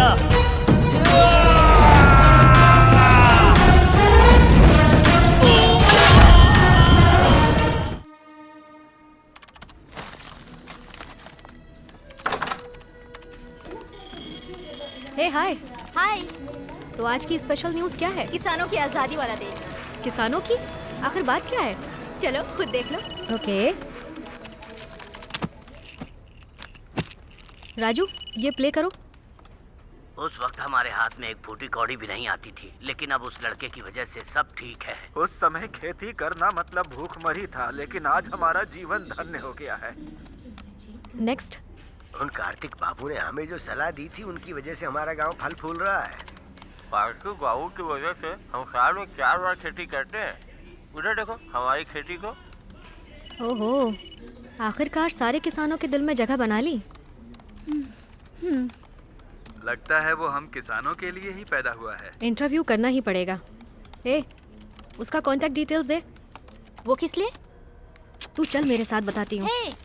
हे हाय। हाय। तो आज की स्पेशल न्यूज़ क्या है? किसानों की आजादी वाला देश। किसानों की? आखिर बात क्या है? चलो खुद देख लो। ओके। राजू, ये प्ले करो। उस वक्त हमारे हाथ में एक फूटी कौड़ी भी नहीं आती थी, लेकिन अब उस लड़के की वजह से सब ठीक है। उस समय खेती करना मतलब भूखमरी था, लेकिन आज हमारा जीवन धन्य हो गया है। नेक्स्ट। उन कार्तिक बाबू ने हमें जो सलाह दी थी, उनकी वजह से हमारा गांव फल फूल रहा है। कार्तिक बाबू की वजह से हम साल में 4 बार खेती करते हैं। उधर देखो हमारी खेती को। ओहो, आखिरकार सारे किसानों के दिल में जगह बना ली। लगता है वो हम किसानों के लिए ही पैदा हुआ है। इंटरव्यू करना ही पड़ेगा। ए, उसका कांटेक्ट डिटेल्स दे। वो किस लिए? तू चल मेरे साथ, बताती हूँ। हे,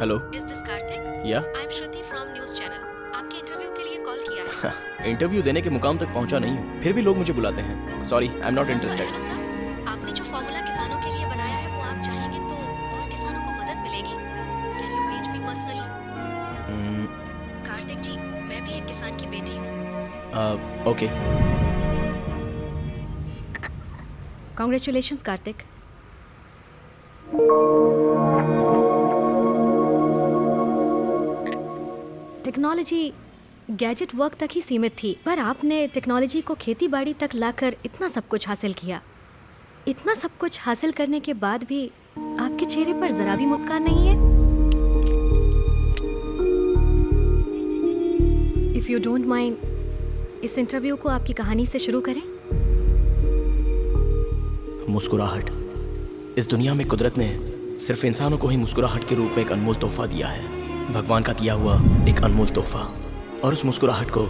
हेलो, इज दिस कार्तिक? या I am Shruti from news channel. आपके इंटरव्यू के लिए कॉल किया है। इंटरव्यू देने के मुकाम तक पहुंचा नहीं हूँ, फिर भी लोग मुझे बुलाते हैं। Sorry, I am not interested. Hello sir, आपने जो फॉर्मूला किसानों के लिए बनाया है, वो आप चाहेंगे तो और किसानों को मदद मिलेगी। Can you meet me personally? Kartik ji, मैं भी एक किसान की बेटी हूँ। Okay. Congratulations Kartik. Technology gadget work तक ही सीमित थी, पर आपने टेक्नोलॉजी को खेती बाड़ी तक लाकर इतना सब कुछ हासिल किया। इतना सब कुछ हासिल करने के बाद भी आपके चेहरे पर जरा भी मुस्कान नहीं है। इफ यू डोंट माइंड, इस इंटरव्यू को आपकी कहानी से शुरू करें। मुस्कुराहट। इस दुनिया में कुदरत ने सिर्फ इंसानों को ही मुस्कुराहट के रूप में एक अनमोल तोहफा दिया है। भगवान का दिया हुआ एक अनमोल तोहफा, और उस मुस्कुराहट को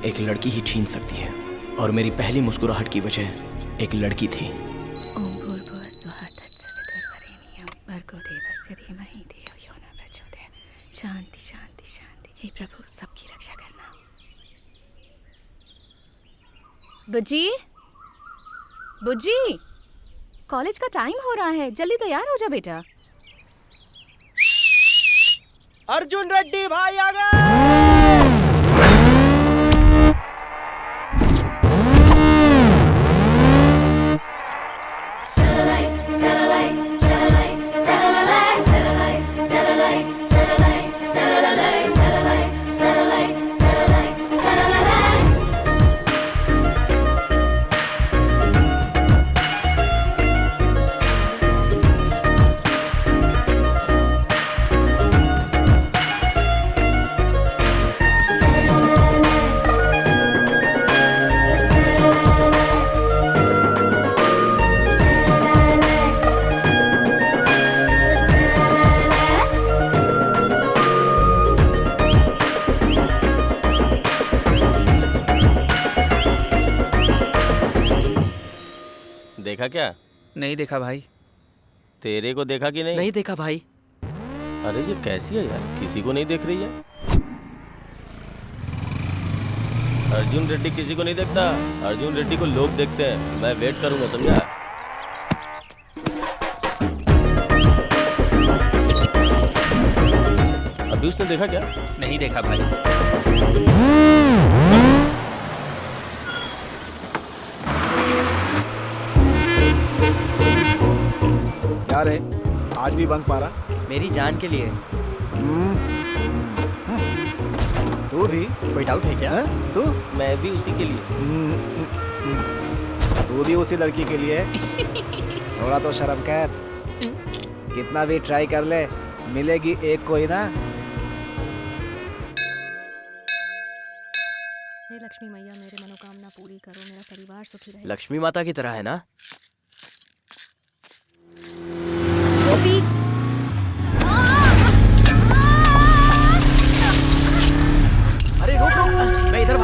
एक लड़की ही छीन सकती है। और मेरी पहली मुस्कुराहट की वजह एक लड़की थी। ओम भूर्भुवः स्वः तत्सवितुर्वरेण्यं भर्गो देवस्य धीमहि धियो यो न प्रचोदयात्। शांति शांति शांति। हे प्रभु, सबकी रक्षा करना। बुज्जी, बुज्जी, कॉलेज का टाइम हो रहा है, जल्दी तैयार हो जा बेटा। अर्जुन रेड्डी भाई आ गए। देखा क्या? नहीं देखा भाई। तेरे को देखा कि नहीं? नहीं देखा भाई। अरे ये कैसी है यार, किसी को नहीं देख रही है। अर्जुन रेड्डी किसी को नहीं देखता, अर्जुन रेड्डी को लोग देखते हैं। मैं वेट करूंगा, समझा? अभी उसने देखा क्या? नहीं देखा भाई। क्या रे, आज भी बंक मारा? मेरी जान के लिए। तू भी? कोई डाउट है क्या? तू? मैं भी उसी के लिए। तू भी उसी लड़की के लिए? थोड़ा तो शर्म कर। कितना भी ट्राई कर ले, मिलेगी एक कोई ना। हे लक्ष्मी मैया, मेरे मनोकामना पूरी करो, मेरा परिवार सुखी रहे। लक्ष्मी माता की तरह है ना? गोपी,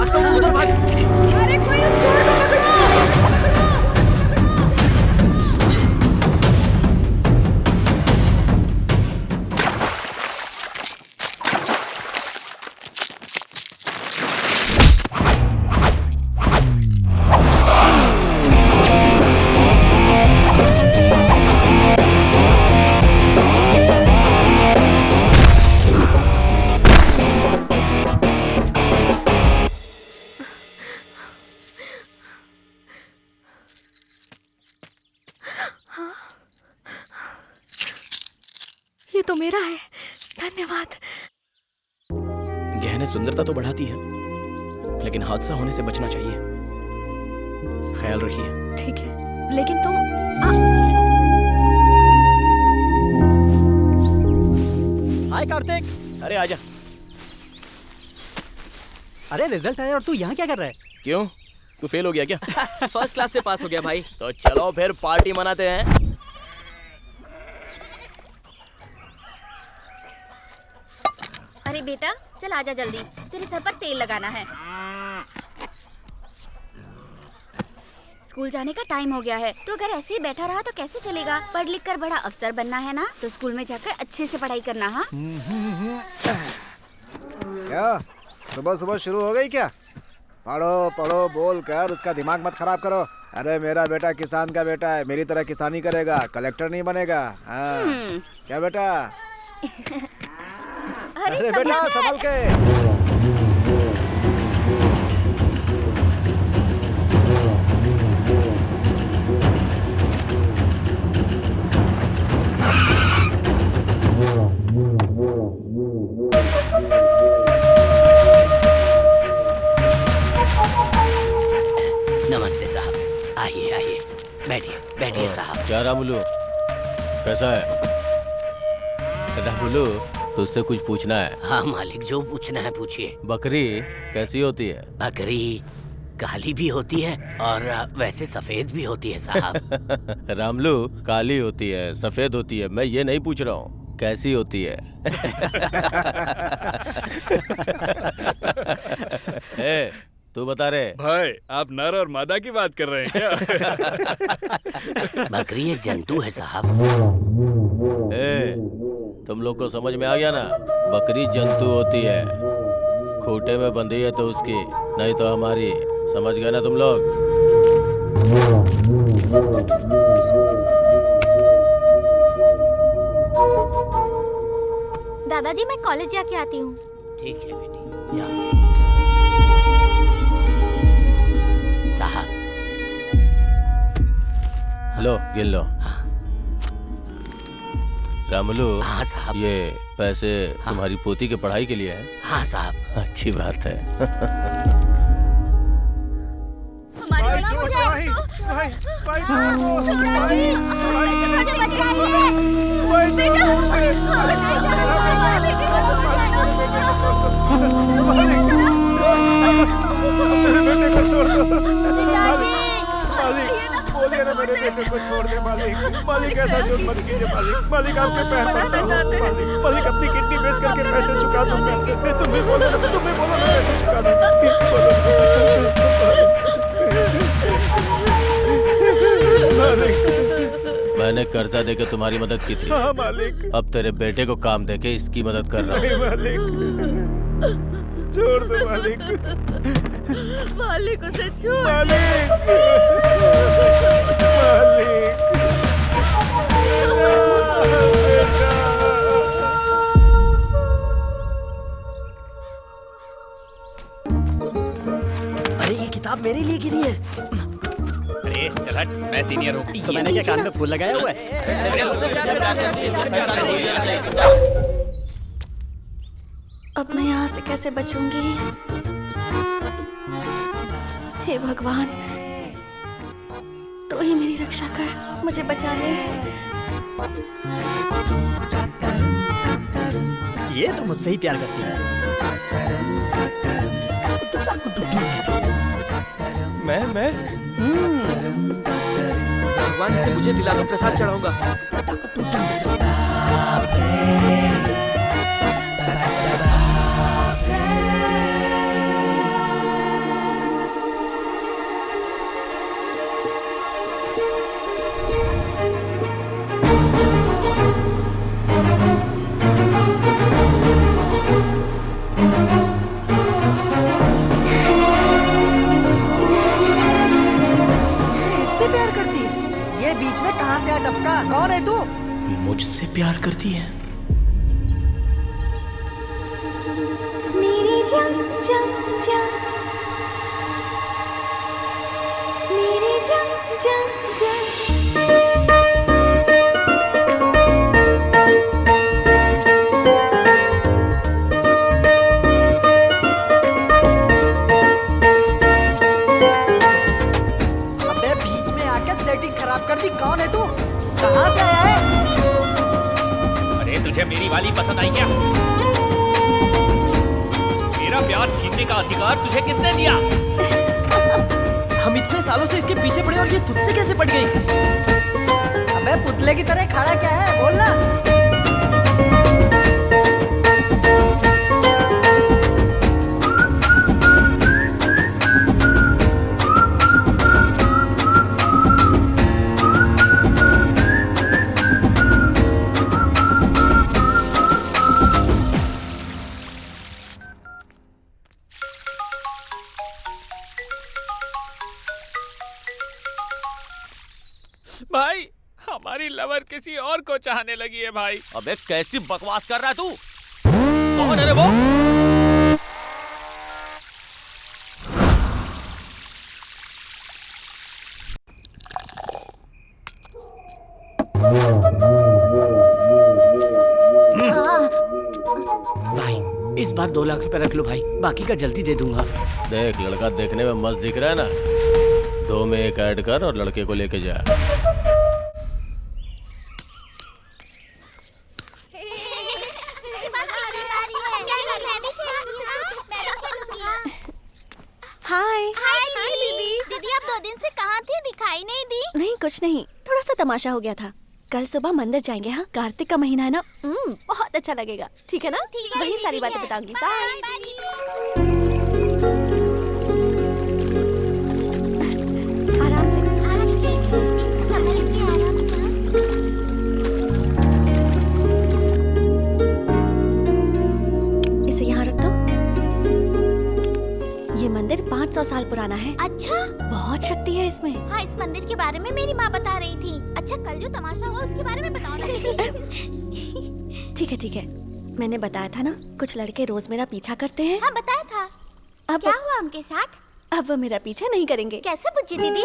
उधर भाग। अरे कोई उस चोर को पकड़ो। ये तो मेरा है, धन्यवाद। गहने सुंदरता तो बढ़ाती है, लेकिन हादसा होने से बचना चाहिए। ख्याल रखिए। ठीक है, लेकिन तुम हाय कार्तिक। अरे आजा। अरे रिजल्ट आया और तू यहाँ क्या कर रहा है? क्यों, तू फेल हो गया क्या? फर्स्ट क्लास से पास हो गया भाई। तो चलो फिर पार्टी मनाते हैं। अरे बेटा चल आजा जल्दी, तेरे सर पर तेल लगाना है। स्कूल जाने का टाइम हो गया है, तो अगर ऐसे ही बैठा रहा तो कैसे चलेगा? पढ़ लिख कर बड़ा अफसर बनना है ना, तो स्कूल में जाकर अच्छे से पढ़ाई करना। हाँ क्या सुबह सुबह शुरू हो गई क्या? पढ़ो पढ़ो बोल कर उसका दिमाग मत खराब करो। अरे मेरा बेटा किसान का बेटा है, मेरी तरह किसानी करेगा, कलेक्टर नहीं बनेगा। हाँ क्या बेटा? अरे बेटा संभल के। नमस्ते साहब, आइए आइए, बैठिए बैठिए साहब। क्या रामुलू, कैसा है? रामुलू, तुझसे कुछ पूछना है। हाँ मालिक, जो पूछना है पूछिए। बकरी कैसी होती है? बकरी काली भी होती है और वैसे सफेद भी होती है साहब। रामलू, काली होती है सफेद होती है, मैं ये नहीं पूछ रहा हूँ, कैसी होती है? ए, तू बता रे। भाई आप नर और मादा की बात कर रहे हैं क्या? बकरी एक जंतु है साहब। ए, तुम लोग को समझ में आ गया ना? बकरी जंतु होती है, खूंटे में बंधी है तो उसकी, नहीं तो हमारी। समझ गए ना तुम लोग? दादाजी मैं कॉलेज जाके आती हूँ। ठीक है बेटी, जाओ। साहब लो गिन लो। रामुलू, हाँ साहब। ये पैसे तुम्हारी पोती की पढ़ाई के लिए है? हाँ साहब। अच्छी बात है। मेरे बेटे को छोड़ दे मालिक। मालिक ऐसा जुर्म मत कीजिए मालिक। मालिक आपके पैर पड़ता हूँ मालिक। मालिक अपनी किडनी बेच करके पैसे चुका दूंगा। तुम भी बोलो मैं पैसे चुका दूंगा। मैंने कर्जा देके तुम्हारी मदद की थी। हाँ मालिक। अब तेरे बेटे को काम देके इसकी मदद कर रहा हूँ। मालिक छोड़ दो मालिक। मालिक उसे छोड़। मालिक अरे ये किताब मेरे लिए गिरी है। अरे चल हट, मैं सीनियर हूँ। तो मैंने क्या कान में फूल लगाया हुआ है? अब मैं यहाँ से कैसे बचूंगी? हे भगवान, तो ही मेरी रक्षा कर, मुझे बचा ले। ये तो मुझसे ही प्यार करती है। मैं भगवान से मुझे दिला दो, प्रसाद चढ़ाऊंगा। बीच में कहाँ से आ टपका? कौन है तू? मुझसे प्यार करती है? मेरी जान जान जान, मेरी जान जान जान। अबे बीच में आके सेटिंग खराब कर दी। कौन है तू? कहाँ से आया है? अरे तुझे मेरी वाली पसंद आई क्या? मेरा प्यार छीनने का अधिकार तुझे किसने दिया? हम इतने सालों से इसके पीछे पड़े और ये तुझसे कैसे पड़ गई? अबे पुतले की तरह खड़ा क्या है? बोलना। भाई हमारी लवर किसी और को चाहने लगी है भाई। अबे कैसी बकवास कर रहा है तू? कौन है रे वो? भाई इस बार 2 लाख रुपए रख लो भाई, बाकी का जल्दी दे दूंगा। देख लड़का देखने में मस्त दिख रहा है ना, 2 में 1 ऐड कर और लड़के को लेके जा। हाय हाय दीदी। दीदी आप 2 दिन से कहाँ थी? दिखाई नहीं दी। नहीं कुछ नहीं, थोड़ा सा तमाशा हो गया था। कल सुबह मंदिर जाएंगे। हाँ, कार्तिक का महीना है ना, बहुत अच्छा लगेगा। ठीक है ना? वही सारी बातें बताऊंगी। बाय। आराम से। इसे यहाँ रख दो। ये मंदिर 500 साल पुराना है। अच्छा, बहुत शक्ति है इसमें। हाँ इस मंदिर के बारे में मेरी माँ बता रही थी। अच्छा कल जो तमाशा हुआ उसके बारे में बताओ ना। ठीक है ठीक है, मैंने बताया था ना, कुछ लड़के रोज मेरा पीछा करते हैं। हाँ बताया था। अब क्या हुआ उनके साथ? अब वो मेरा पीछा नहीं करेंगे। कैसे बुज्जी दीदी?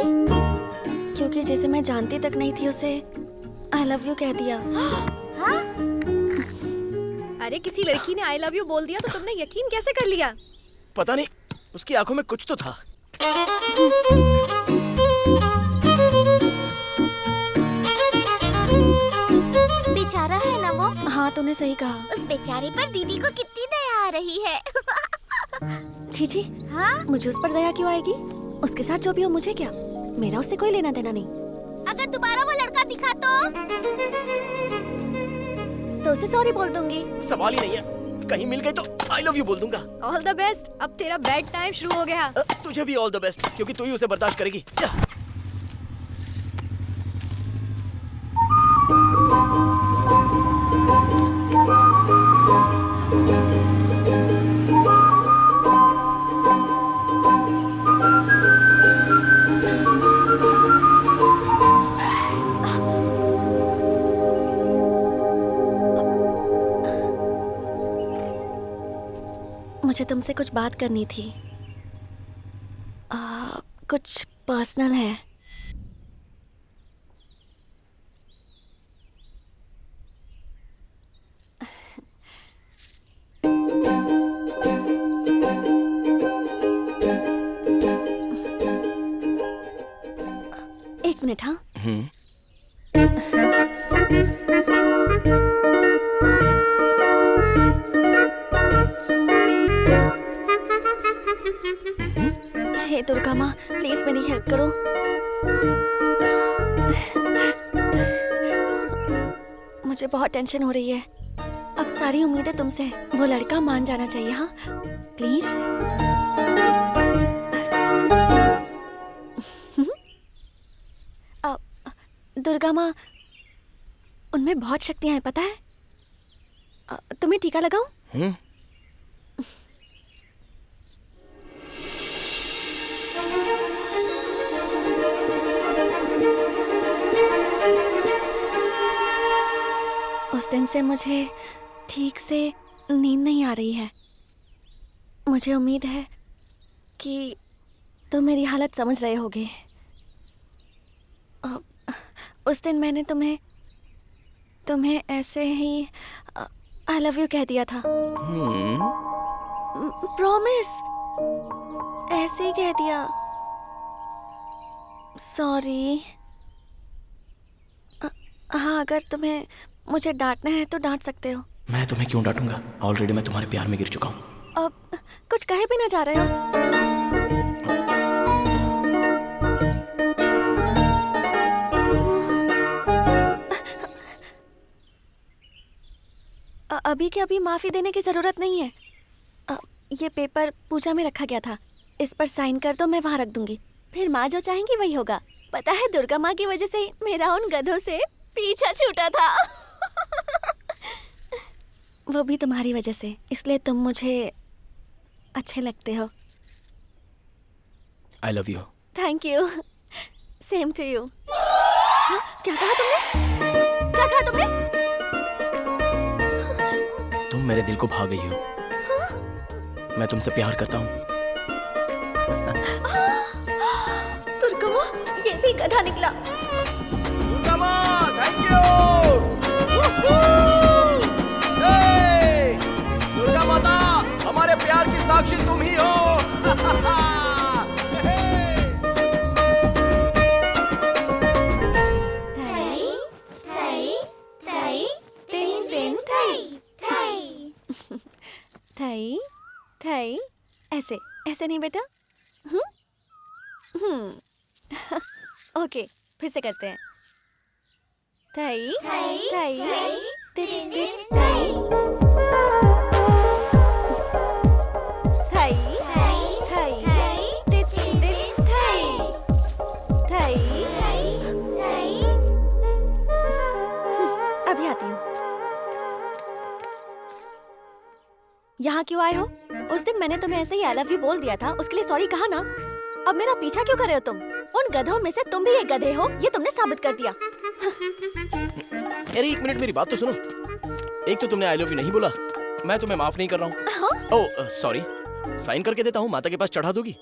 क्योंकि जिसे मैं जानती तक नहीं थी उसे आई लव यू कह दिया। हाँ? अरे किसी लड़की ने आई लव यू बोल दिया तो तुमने यकीन कैसे कर लिया? पता नहीं, उसकी आंखों में कुछ तो था। बेचारा है ना वो। हाँ तूने सही कहा। उस बेचारे पर दीदी को कितनी दया आ रही है। छी हाँ? मुझे उस पर दया क्यों आएगी? उसके साथ जो भी हो मुझे क्या, मेरा उससे कोई लेना देना नहीं। अगर दोबारा वो लड़का दिखा तो उसे सॉरी बोल दूंगी। सवाल ही नहीं है, कहीं मिल गई तो आई लव यू बोल दूंगा। All the best. अब तेरा बेड टाइम शुरू हो गया। तुझे भी ऑल द बेस्ट, क्योंकि तू ही उसे बर्दाश्त करेगी। मुझे तुमसे कुछ बात करनी थी। कुछ पर्सनल है। एक मिनट। हाँ हे दुर्गा माँ, प्लीज मेरी हेल्प करो। मुझे बहुत टेंशन हो रही है। अब सारी उम्मीदें तुमसे है। वो लड़का मान जाना चाहिए। हाँ प्लीज। दुर्गा माँ, उनमें बहुत शक्तियां हैं पता है। तुम्हें टीका लगाऊं? दिन से मुझे ठीक से नींद नहीं आ रही है। मुझे उम्मीद है कि तुम मेरी हालत समझ रहे होगे। उस दिन मैंने तुम्हें ऐसे ही आई लव यू कह दिया था। प्रॉमिस, ऐसे ही कह दिया। सॉरी। हाँ, अगर तुम्हें मुझे डांटना है तो डांट सकते हो। मैं तुम्हें क्यों डांटूंगा? ऑलरेडी मैं तुम्हारे प्यार में गिर चुका हूँ। अब कुछ कहे भी ना जा रहे हो। अभी के अभी माफी देने की जरूरत नहीं है। ये पेपर पूजा में रखा गया था, इस पर साइन कर दो, मैं वहाँ रख दूंगी। फिर माँ जो चाहेंगी वही होगा। पता है, दुर्गा माँ की वजह से ही मेरा उन गधों से पीछा छूटा था। वो भी तुम्हारी वजह से, इसलिए तुम मुझे अच्छे लगते हो। I love you. Thank you. Same to you. क्या कहा तुमने? क्या कहा तुमने? तुम मेरे दिल को भा गई हो। मैं तुमसे प्यार करता हूँ। दुर्गा माँ, ये भी गधा निकला। दुर्गा माँ, थैंक यू। दुर्गा माता, हमारे प्यार की साक्षी तुम ही हो। थई थई, ऐसे ऐसे नहीं बेटा। ओके, फिर से करते हैं। थई थई थई थई अभी आती हूँ। यहाँ क्यों आए हो? उस दिन मैंने तुम्हें ऐसे ही आई लव यू बोल दिया था, उसके लिए सॉरी कहा ना। अब मेरा पीछा क्यों कर रहे हो तुम? उन गधों में से तुम भी एक गधे हो, ये तुमने साबित कर दिया। अरे एक मिनट, मेरी बात तो सुनो। एक तो तुमने आई लव यू नहीं बोला, मैं तुम्हें माफ नहीं कर रहा हूँ। ओह सॉरी, साइन करके देता हूँ, माता के पास चढ़ा दोगी?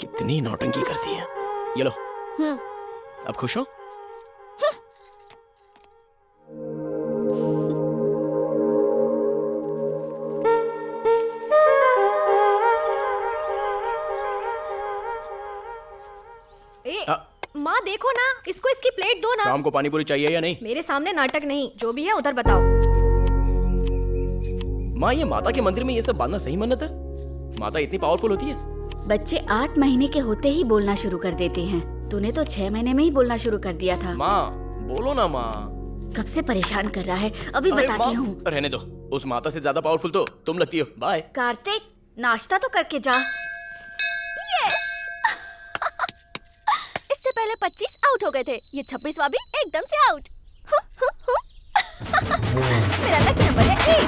कितनी नौटंकी करती है। ये लो। अब खुश हो? माँ देखो ना, इसको इसकी प्लेट दो ना। शाम को पानी पूरी चाहिए या नहीं? मेरे सामने नाटक नहीं, जो भी है उधर बताओ। माँ, ये माता के मंदिर में ये सब बांधना सही मन्नत है? माता इतनी पावरफुल होती है? बच्चे 8 महीने के होते ही बोलना शुरू कर देते हैं। तूने तो 6 महीने में ही बोलना शुरू कर दिया था। माँ बोलो ना माँ। कब से परेशान कर रहा है, अभी बताती हूँ। रहने दो, उस माता से ज्यादा पावरफुल तो तुम लगती हो। बाय। कार्तिक, नाश्ता तो करके जा। इससे पहले 25 आउट हो गए थे, ये 26वां भी एकदम से आउट। मेरा लकी नंबर है 1।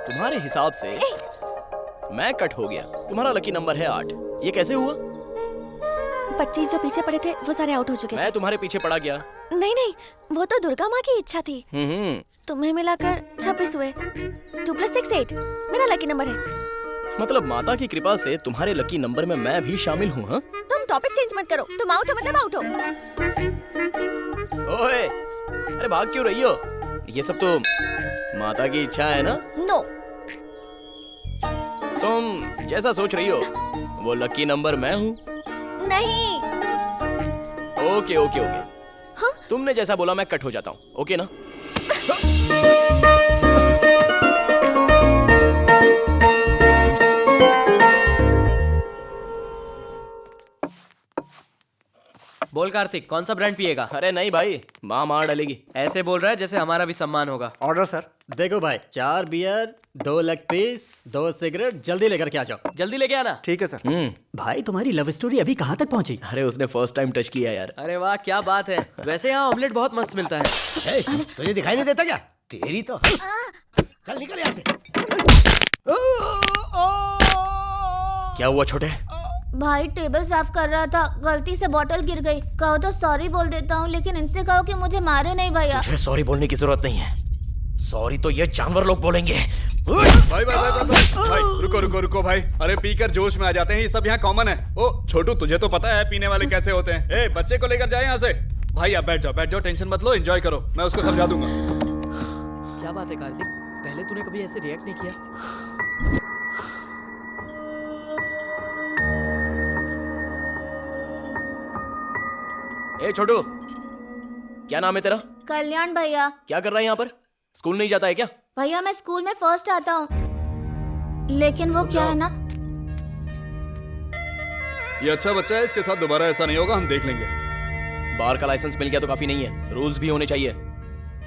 तुम्हारे हिसाब से मैं कट हो गया। तुम्हारा लकी नंबर है 8। ये कैसे हुआ? 25 जो पीछे पड़े थे वो सारे आउट हो चुके थे। मैं तुम्हारे पीछे पड़ा गया। नहीं नहीं, वो तो दुर्गा माँ की इच्छा थी। तुम्हें मिलाकर 26 हुए। 2 + 6 8 मेरा लकी नंबर है। मतलब माता की कृपा से तुम्हारे लकी नंबर में मैं भी शामिल हूँ। हाँ? तुम टॉपिक चेंज मत करो, तुम आउट हो मतलब आउट हो। ओए, अरे भाग क्यों रही हो? ये सब तो माता की इच्छा है ना? नो। तुम जैसा सोच रही हो वो लकी नंबर मैं हूँ। नहीं। Okay okay okay. हाँ? तुमने जैसा बोला मैं कट हो जाता हूँ, ओके ना? बोल कार्तिक, कौन सा ब्रांड पिएगा? अरे नहीं भाई, माँ मार डालेगी। ऐसे बोल रहा है जैसे हमारा भी सम्मान होगा। Order sir. देखो भाई, 4 बियर, 2 लेग पीस, 2 सिगरेट, जल्दी लेकर के आ जाओ। जल्दी लेके आना। ठीक है सर। भाई तुम्हारी लव स्टोरी अभी कहाँ तक पहुंची? अरे उसने फर्स्ट टाइम टच किया यार। अरे वाह, क्या बात है। वैसे यहाँ ऑमलेट बहुत मस्त मिलता है। तुझे दिखाई नहीं देता क्या? तेरी तो चल निकल यहाँ से। क्या हुआ छोटे? भाई टेबल साफ कर रहा था, गलती से बोतल गिर गई। कहो तो सॉरी बोल देता हूँ, लेकिन इनसे कहो कि मुझे मारे नहीं भैया। तुझे सॉरी बोलने की जरूरत नहीं है। सॉरी तो ये जानवर लोग बोलेंगे। भाई रुको भाई। अरे पीकर जोश में आ जाते हैं, ये सब यहाँ कॉमन है। ओ छोटू, तुझे तो पता है पीने वाले कैसे होते हैं। ए बच्चे को लेकर जाए यहाँ से। भाई आप बैठ जाओ, टेंशन मत लो, एंजॉय करो, मैं उसको समझा दूंगा। क्या बात है कार्तिक, पहले तूने कभी ऐसे रिएक्ट नहीं किया। ए छोटू, क्या नाम है तेरा? कल्याण भैया। क्या कर रहा है यहाँ पर? स्कूल नहीं जाता है क्या? भैया मैं स्कूल में फर्स्ट आता हूँ, लेकिन वो क्या है ना, ये अच्छा बच्चा है, इसके साथ दोबारा ऐसा नहीं होगा, हम देख लेंगे। बार का लाइसेंस मिल गया तो काफी नहीं है, रूल्स भी होने चाहिए।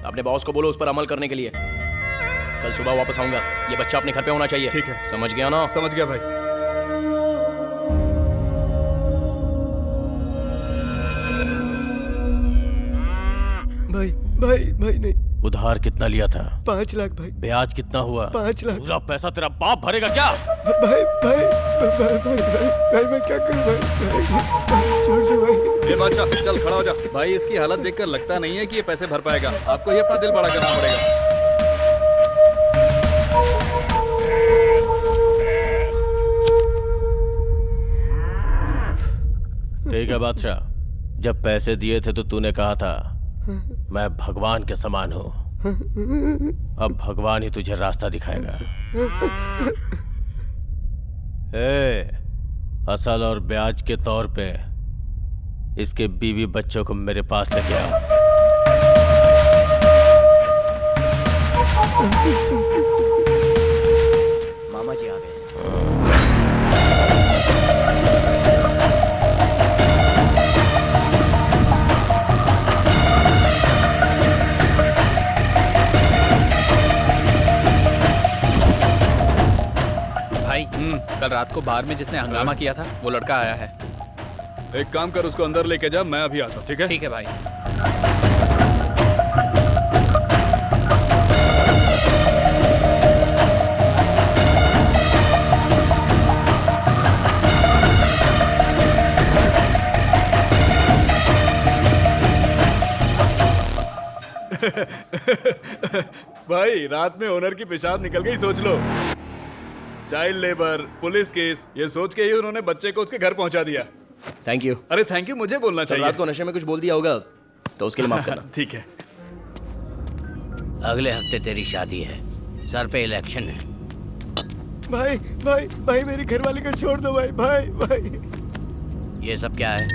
अपने बॉस को बोलो उस पर अमल करने के लिए। कल सुबह वापस आऊंगा, ये बच्चा अपने घर पे होना चाहिए। ठीक है, समझ गया ना? समझ गया भाई। भाई नहीं। उधार कितना लिया था? 5 लाख भाई। ब्याज कितना हुआ? 5 लाख। पूरा पैसा तेरा बाप भरेगा क्या? भाई मैं क्या करूं भाई, छोड़ दो भाई। ये बादशाह चल खड़ा हो जा। भाई इसकी हालत देखकर लगता नहीं है कि ये पैसे भर पाएगा, आपको ही अपना दिल बड़ा करना पड़ेगा। ठीक है बादशाह, जब पैसे दिए थे तो तूने कहा था मैं भगवान के समान हूँ। अब भगवान ही तुझे रास्ता दिखाएगा। असल और ब्याज के तौर पे इसके बीवी बच्चों को मेरे पास लेके आओ। मामा जी आ गए। कल रात को बार में जिसने हंगामा किया था वो लड़का आया है। एक काम कर, उसको अंदर लेके जा, मैं अभी आता हूँ। ठीक है? ठीक है भाई। भाई रात में ओनर की पेशाब निकल गई, सोच लो। चाइल्ड लेबर, पुलिस केस, ये सोच के ही उन्होंने बच्चे को उसके घर पहुंचा दिया। Thank you. अरे थैंक यू मुझे बोलना चाहिए। रात को नशे में कुछ बोल दिया होगा तो उसके लिए माफ करना। ठीक है। अगले हफ्ते तेरी शादी है, सर पे इलेक्शन है। भाई मेरी घरवाली को छोड़ दो भाई। ये सब क्या है?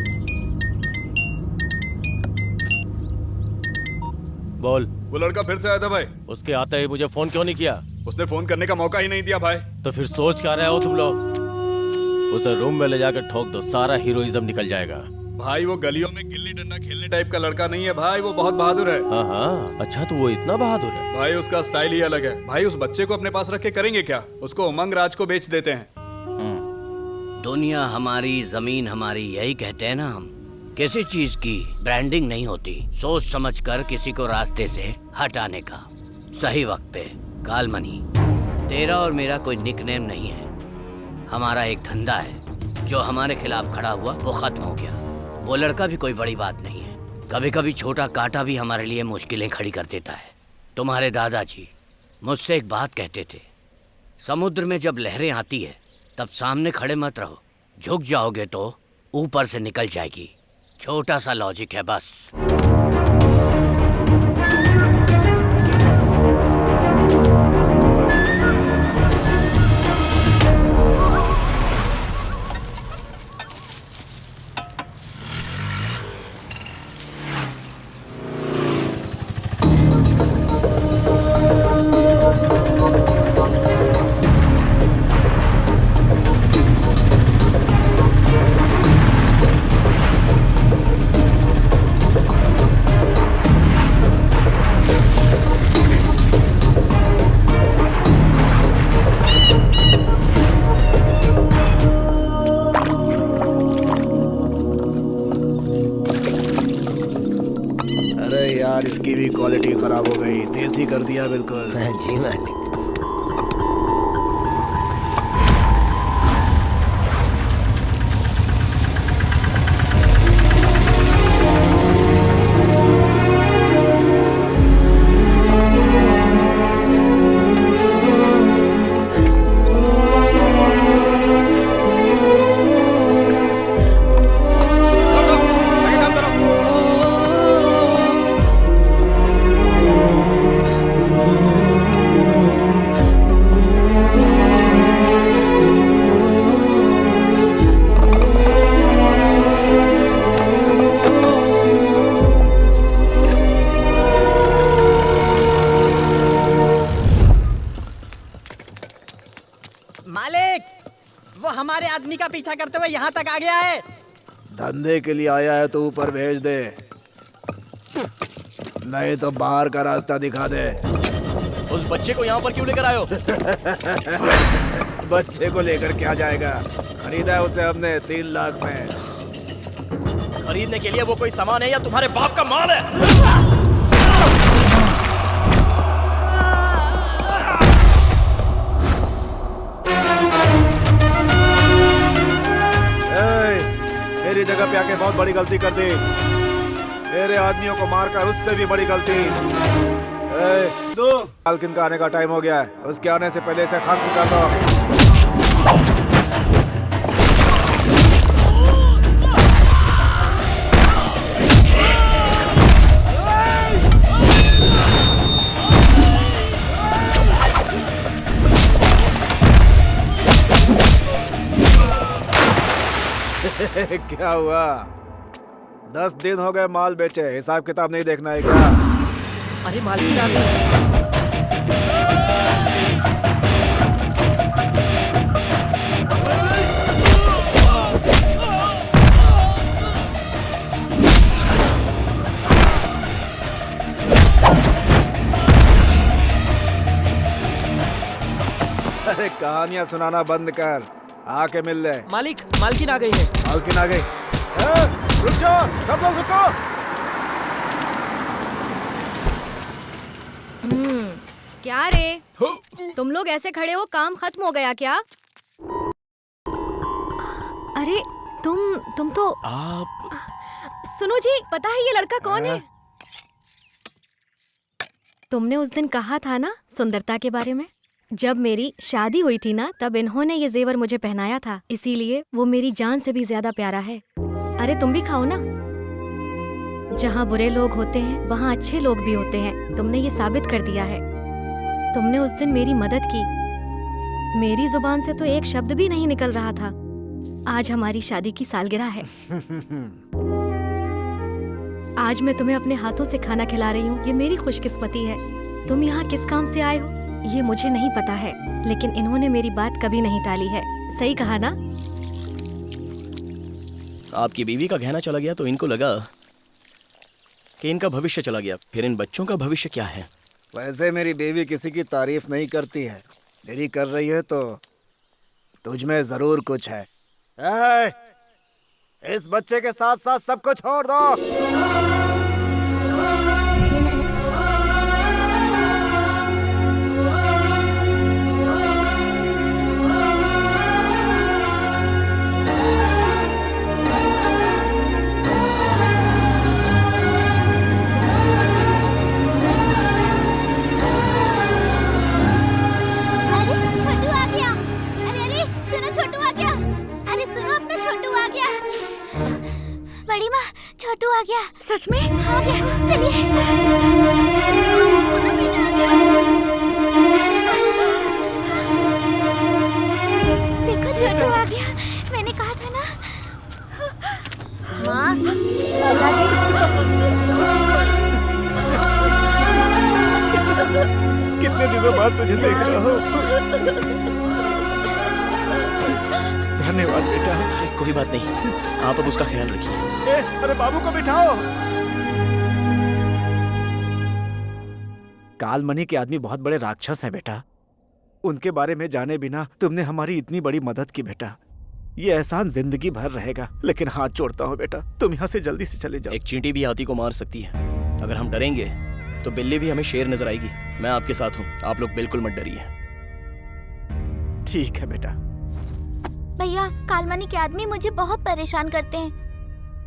बोल। वो लड़का फिर से आया था भाई। उसके आते ही मुझे फोन क्यों नहीं किया? उसने फोन करने का मौका ही नहीं दिया भाई। तो फिर सोच क्या रहे हो तुम लोग? उसे रूम में ले जाकर ठोक दो, सारा हीरोइज्म निकल जाएगा। भाई वो गलियों में गिल्ली डंडा खेलने टाइप का लड़का नहीं है भाई, वो बहुत बहादुर है। हाँ, अच्छा तो वो इतना बहादुर है? भाई उसका स्टाइल ही अलग है। भाई उस बच्चे को अपने पास रख के करेंगे क्या? उसको उमंग राज को बेच देते हैं। दुनिया हमारी, जमीन हमारी, यही कहते हैं ना हम। किसी चीज की ब्रांडिंग नहीं होती, सोच समझ कर किसी को रास्ते से हटाने का सही वक्त पे। कालमनी, तेरा और मेरा कोई निकनेम नहीं है, हमारा एक धंधा है। जो हमारे खिलाफ खड़ा हुआ वो खत्म हो गया। वो लड़का भी कोई बड़ी बात नहीं है। कभी कभी छोटा कांटा भी हमारे लिए मुश्किलें खड़ी कर देता है। तुम्हारे दादाजी मुझसे एक बात कहते थे, समुद्र में जब लहरें आती है तब सामने खड़े मत रहो, झुक जाओगे तो ऊपर से निकल जाएगी। छोटा सा लॉजिक है बस। यार, इसकी भी क्वालिटी खराब हो गई, देसी कर दिया बिल्कुल। जी मालिक। मालिक, वो हमारे आदमी का पीछा करते हुए यहाँ तक आ गया है। धंधे के लिए आया है तो ऊपर भेज दे, नहीं तो बाहर का रास्ता दिखा दे। उस बच्चे को यहाँ पर क्यों लेकर आए हो? बच्चे को लेकर क्या जाएगा, खरीदा है उसे हमने 3 लाख में। खरीदने के लिए वो कोई सामान है या तुम्हारे बाप का माल है? मेरी जगह पे आके बहुत बड़ी गलती कर दी, मेरे आदमियों को मारकर उससे भी बड़ी गलती। दो मालकिन का आने का टाइम हो गया है, उसके आने से पहले इसे खान निकाल दो। क्या हुआ, 10 दिन हो गए माल बेचे, हिसाब किताब नहीं देखना है क्या? अरे मालकिन आ गई। अरे कहानियां सुनाना बंद कर, आके मिल ले। मालिक, मालकिन आ गई है। मालकिन आ गई। रुक जाओ, सब लोग रुको। क्या रे, तुम लोग ऐसे खड़े हो, काम खत्म हो गया क्या? अरे तुम तो आप सुनो जी, पता है ये लड़का कौन है? तुमने उस दिन कहा था ना सुंदरता के बारे में, जब मेरी शादी हुई थी ना, तब इन्होंने ये जेवर मुझे पहनाया था, इसीलिए वो मेरी जान से भी ज्यादा प्यारा है। अरे तुम भी खाओ ना। जहाँ बुरे लोग होते हैं वहाँ अच्छे लोग भी होते हैं, तुमने ये साबित कर दिया है। तुमने उस दिन मेरी मदद की, मेरी जुबान से तो एक शब्द भी नहीं निकल रहा था। आज हमारी शादी की सालगिरह है। आज मैं तुम्हें अपने हाथों से खाना खिला रही हूँ, ये मेरी खुशकिस्मती है। तुम यहाँ किस काम से आए हो ये मुझे नहीं पता है, लेकिन इन्होंने मेरी बात कभी नहीं टाली है। सही कहा ना? आपकी बीवी का गहना चला गया तो इनको लगा कि इनका भविष्य चला गया, फिर इन बच्चों का भविष्य क्या है? वैसे मेरी बीवी किसी की तारीफ नहीं करती है, मेरी कर रही है तो तुझ में जरूर कुछ है। इस बच्चे के साथ साथ सबको छोड़ दो। छोटू आ गया। सच में? आ गया, चलिए। देखो छोटू आ गया, मैंने कहा था ना। माँ, कितने दिनों बाद तुझे देख रहा हूँ। धन्यवाद बेटा। कोई बात नहीं, आप अब उसका ख्याल रखिए। अरे बाबू को बिठाओ। कालमणि के आदमी बहुत बड़े राक्षस है बेटा, उनके बारे में जाने बिना तुमने हमारी इतनी बड़ी मदद की बेटा। ये एहसान जिंदगी भर रहेगा, लेकिन हाथ जोड़ता हूँ बेटा, तुम यहाँ से जल्दी से चले जाओ। एक चींटी भी हाथी को मार सकती है, अगर हम डरेंगे तो बिल्ली भी हमें शेर नजर आएगी। मैं आपके साथ हूँ, आप लोग बिल्कुल मत डरिए। ठीक है बेटा। भैया कालमनी के आदमी मुझे बहुत परेशान करते हैं,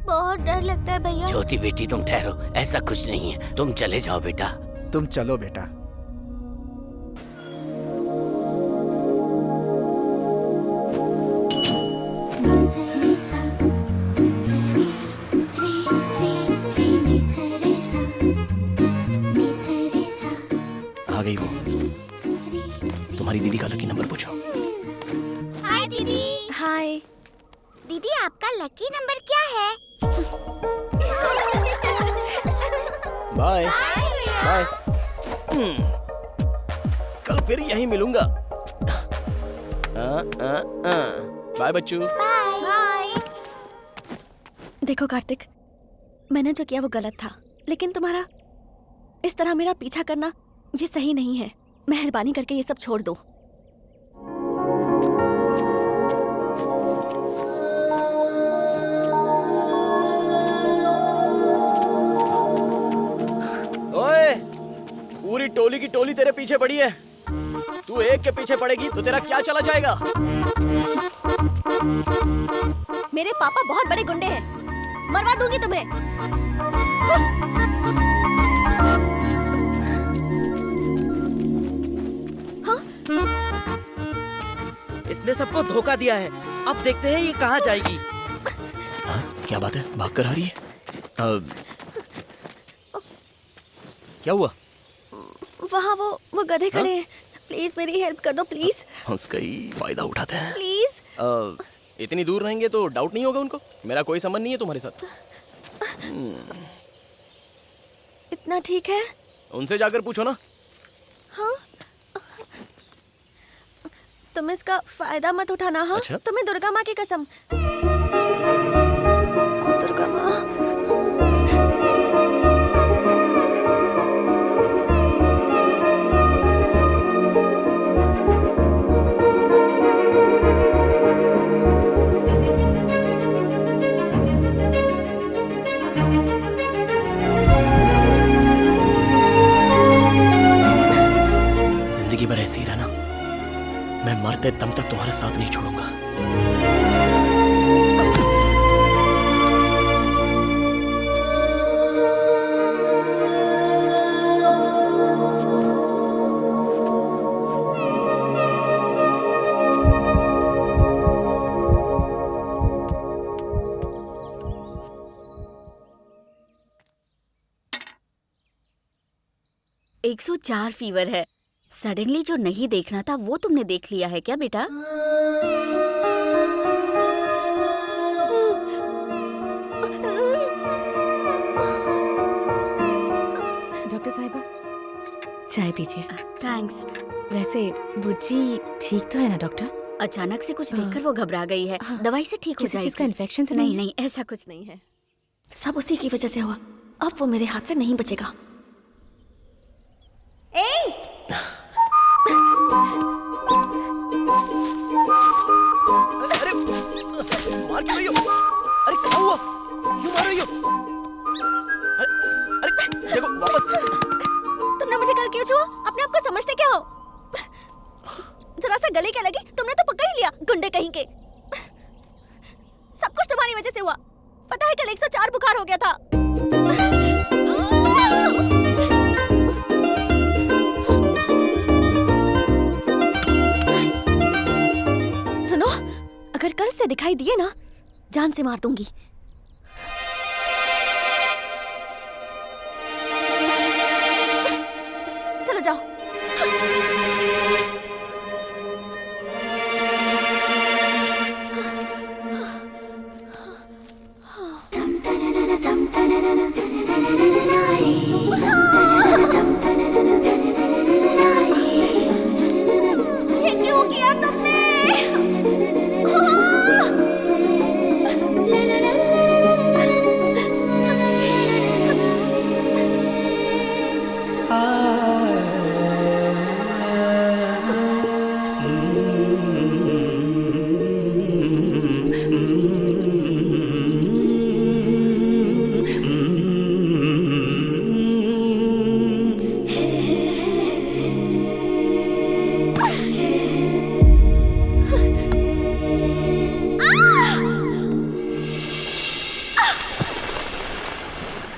बहुत डर लगता है भैया। ज्योति बेटी तुम ठहरो, ऐसा कुछ नहीं है, तुम चले जाओ बेटा। तुम चलो बेटा। आ गई वो। तुम्हारी दीदी का लकी नंबर पूछो। हाय दीदी। हाय दीदी आपका लकी नंबर क्या है? Bye bye. कल फिर यहीं मिलूंगा। बाय बच्चू। बाय। देखो कार्तिक, मैंने जो किया वो गलत था, लेकिन तुम्हारा इस तरह मेरा पीछा करना ये सही नहीं है। मेहरबानी करके ये सब छोड़ दो। ओए, पूरी टोली की टोली तेरे पीछे पड़ी है। तू एक के पीछे पड़ेगी तो तेरा क्या चला जाएगा? मेरे पापा बहुत बड़े गुंडे हैं, मरवा दूंगी तुम्हें। हाँ? इसने सबको धोखा दिया है, अब देखते हैं ये कहाँ जाएगी। हाँ, क्या बात है, भाग कर आ रही है? क्या हुआ? वहाँ वो गधे खड़े हैं। प्लीज मेरी हेल्प कर दो प्लीज। हंस गई, फायदा उठाते हैं। प्लीज। इतनी दूर रहेंगे तो डाउट नहीं होगा उनको? मेरा कोई संबंध नहीं है तुम्हारे साथ। इतना ठीक है? उनसे जाकर पूछो ना। हाँ? तुम इसका फायदा मत उठाना। हाँ? अच्छा? तुम्हें दुर्गा माँ की कसम। दुर्गा माँ। जिंदगी भर ऐसे ही रहना, मैं मरते दम तक तुम्हारा साथ नहीं छोड़ूंगा। एक 104 फीवर है। सडनली जो नहीं देखना था वो तुमने देख लिया है क्या बेटा? डॉक्टर साहिबा, चाय पीजिए। थैंक्स। वैसे बुज्जी ठीक तो है ना डॉक्टर? अचानक से कुछ देखकर वो घबरा गई है। दवाई से ठीक हो किसी जाएगी। चीज का इन्फेक्शन तो नहीं नहीं है? नहीं, ऐसा कुछ नहीं है। सब उसी की वजह से हुआ। अब वो मेरे हाथ से नहीं बचेगा। अरे मार क्यों रही हो? अरे क्या हुआ? क्यों मार रही हो? अरे देखो वापस। तुमने मुझे कल क्यों छुआ? अपने आप को समझते क्या हो? जरा सा गले क्या लगी? तुमने तो पकड़ ही लिया, गुंडे कहीं के। सब कुछ तुम्हारी वजह से हुआ। पता है कल 104 बुखार हो गया था। सुनो, अगर कल से दिखाई दिए ना, जान से मार दूंगी। चलो जाओ। ये क्यों किया तुमने?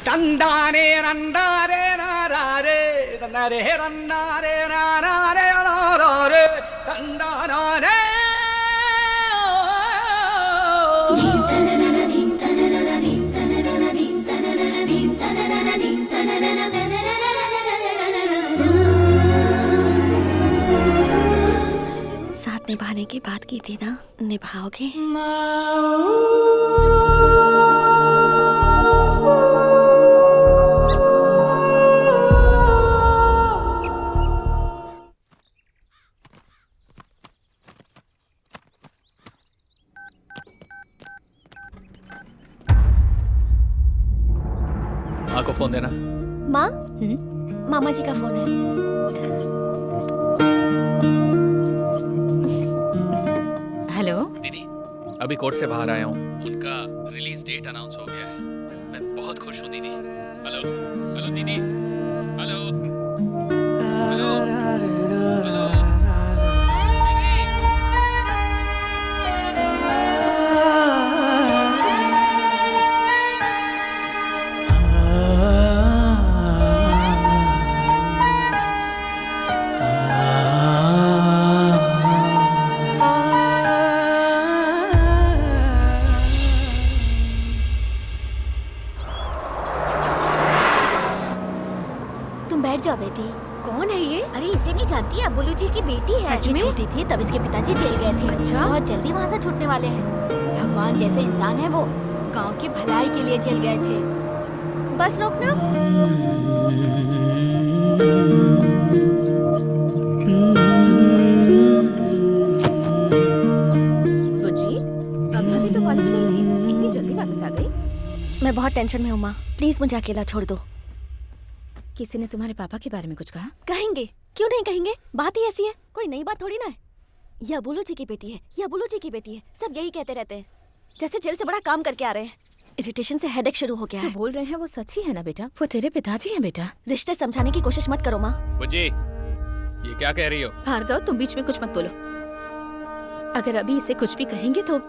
तंदारे रंदारे नारे तंदारे रंदारे नारे नारे तंदारे साथ निभाने की बात की थी ना, निभाओगे? माँ को फोन देना। माँ? मामा जी का फोन है। हेलो दीदी, अभी कोर्ट से बाहर आया हूँ, उनका रिलीज डेट अनाउंस हो गया है। मैं बहुत खुश हूँ दीदी। हेलो हेलो दीदी, हेलो हेलो हेलो तुम बैठ जाओ बेटी। कौन है ये? अरे इसे नहीं जानती, अबुलू जी की बेटी है। सच ये में? छोटी थी तब इसके पिताजी जेल गए थे। अच्छा? बहुत जल्दी वहाँ से छूटने वाले हैं। भगवान जैसे इंसान है वो, गांव की भलाई के लिए जेल गए थे। बस रोकना। बुज्जी, अभी तो कॉलेज गई थी, इतनी जल्दी वापस आ गई? मैं बहुत टेंशन में हूँ माँ, प्लीज मुझे अकेला छोड़ दो। किसी ने तुम्हारे पापा के बारे में कुछ कहा? कहेंगे, क्यों नहीं कहेंगे, बात ही ऐसी है, कोई नई बात थोड़ी ना है। ये अबुलू जी की बेटी है, ये अबुलू जी की बेटी है, सब यही कहते रहते हैं, जैसे जेल से बड़ा काम करके आ रहे हैं। इरिटेशन से हेडेक शुरू हो गया जो है। बोल रहे हैं वो सच ही है ना बेटा? वो तेरे पिताजी हैं बेटा। रिश्ते समझाने की कोशिश मत करो माँ। बुज्जी, ये क्या कह रही हो? भार्गव, तुम बीच में कुछ मत बोलो। अगर अभी इसे कुछ भी कहेंगे तो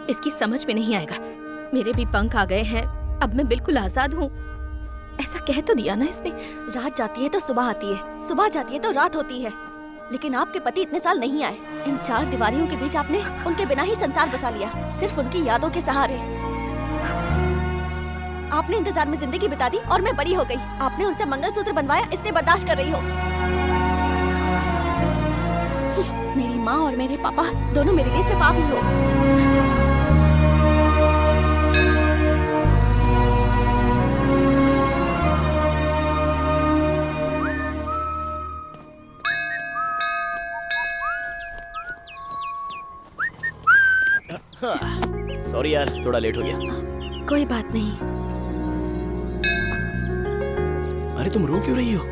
इसकी समझ में नहीं आएगा। मेरे भी पंख आ गए हैं, अब मैं बिल्कुल आजाद हूँ। ऐसा कह तो दिया ना इसने। रात जाती है तो सुबह आती है, सुबह जाती है तो रात होती है, लेकिन आपके पति इतने साल नहीं आए। इन चार दीवारियों के बीच आपने उनके बिना ही संसार बसा लिया, सिर्फ उनकी यादों के सहारे। आपने इंतजार में जिंदगी बिता दी और मैं बड़ी हो गई। आपने उनसे मंगलसूत्र बनवाया, इसलिए बर्दाश्त कर रही हो। मेरी माँ और मेरे पापा दोनों मेरे लिए सिर्फ आप ही हो। सॉरी यार, थोड़ा लेट हो गया। कोई बात नहीं। अरे तुम रो क्यों रही हो?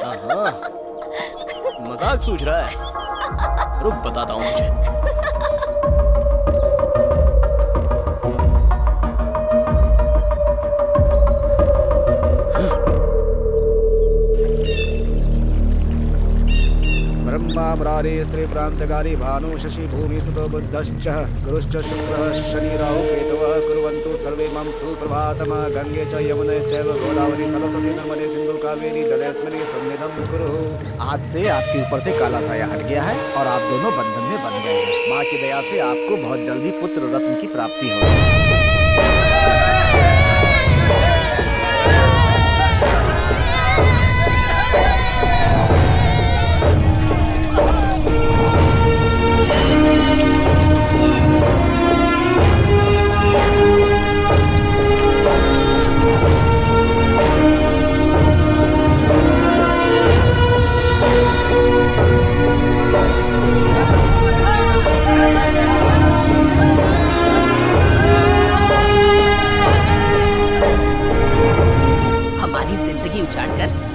हाँ, मजाक सूझ रहा है। रुक बताता हूँ मुझे। ब्रह्मा मुरारी स्त्री प्रांतकारी भानु शशि भूमि सुतो बुद्धश्च गुरुश्च शुक्रः शनि राहु केतवः कुर्वन्तु सर्वे मम सुप्रभातम्। गंगे च यमुने चैव गोदावरी सरस्वती नर्मदे सिंधु कावेरी जलेस्मिन् सन्निधं कुरु। आज से आपके ऊपर से काला साया हट गया है और आप दोनों बंधन में बंध गए हैं। माँ की दया से आपको बहुत जल्दी पुत्र रत्न की प्राप्ति होगी।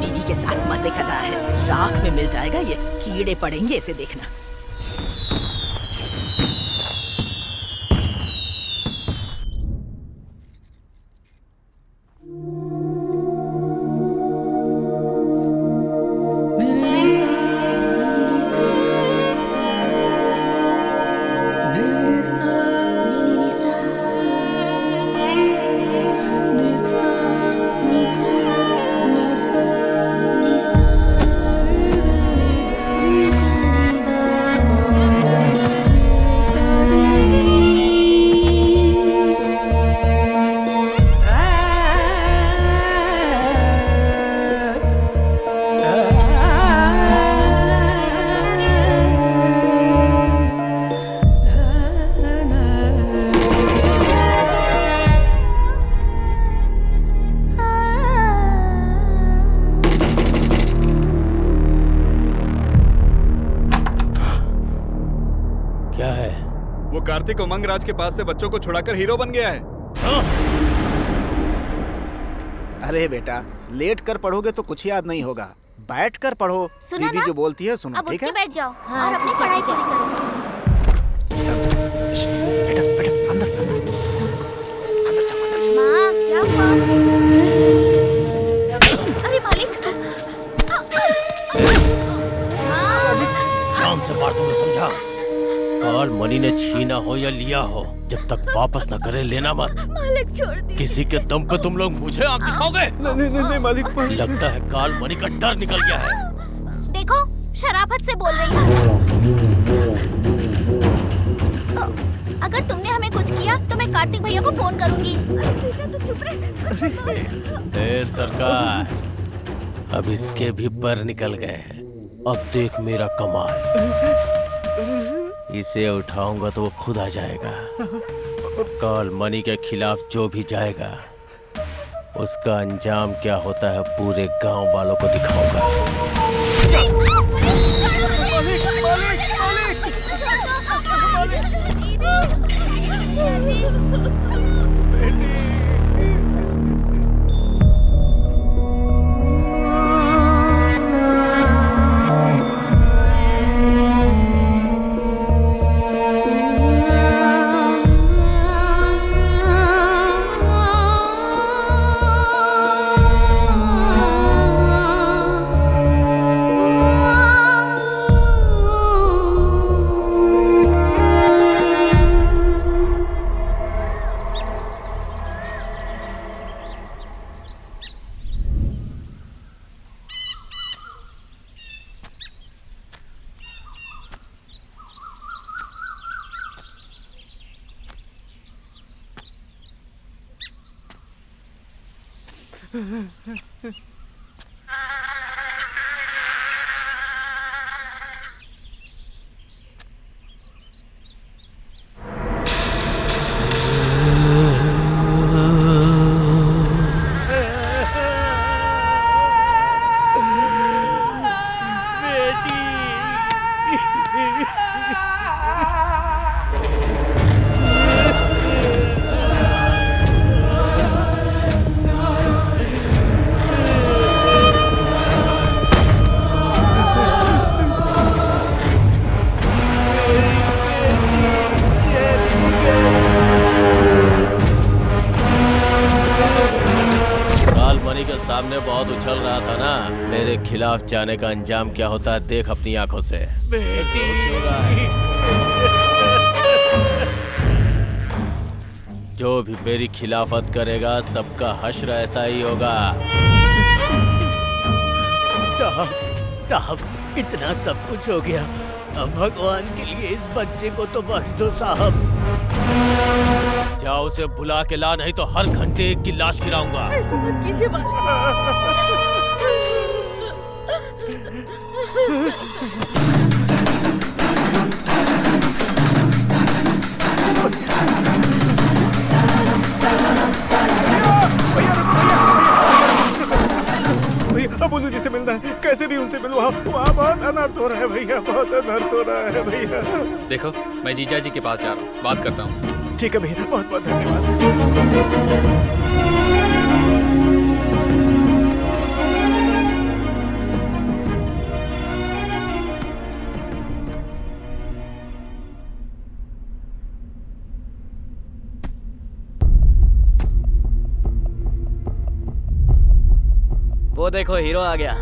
टीवी के साथ मजे कर रहा है। राख में मिल जाएगा ये, कीड़े पड़ेंगे इसे देखना। क्या है? वो कार्तिक उमंग राज के पास से बच्चों को छुड़ाकर हीरो बन गया है। अरे बेटा, लेट कर पढ़ोगे तो कुछ याद नहीं होगा, बैठ कर पढ़ो। सुना दीदी ना? जो बोलती है सुनो, अब ठीक उठ है? के बैठ जाओ और अपनी पढ़ाई पूरी करो। माँ, क्या हुआ? अरे मालिक! शाम से बात तुमने समझा? काल मनी ने छीना हो या लिया हो, जब तक वापस न करे लेना मत। मालिक छोड़ दी। किसी के दम पे तुम लोग मुझे आंख दिखाओगे? नहीं मालिक। लगता है काल मनी का डर निकल गया है। देखो, शराफत से बोल रही हूँ। अगर तुमने हमें कुछ किया तो मैं कार्तिक भैया को फोन करूंगी। अरे बेटा तू चुप रह। ए सरकार, अब इसके भी पर निकल गए हैं। अब देख मेरा कमाल। इसे उठाऊंगा तो वो खुद आ जाएगा। काल मनी के खिलाफ जो भी जाएगा, उसका अंजाम क्या होता है पूरे गांव वालों को दिखाऊंगा। सामने बहुत उछल रहा था ना, मेरे खिलाफ जाने का अंजाम क्या होता है देख अपनी आंखों से। जो भी मेरी खिलाफत करेगा सबका हश्र ऐसा ही होगा। साहब इतना सब कुछ हो गया, अब भगवान के लिए इस बच्चे को तो बख्श दो साहब। जाओ उसे बुला के ला, नहीं तो हर घंटे एक की लाश गिराऊंगा। ऐसा मत कीजिए भैया बोलो जिसे मिलना है, कैसे भी उनसे मिलो। वहाँ बहुत अनर्थ हो रहा है भैया, बहुत अनर्थ हो रहा है भैया। देखो मैं जीजा जी के पास जा रहा हूँ, बात करता हूँ। ठीक है भैया, बहुत बहुत धन्यवाद। वो देखो हीरो आ गया।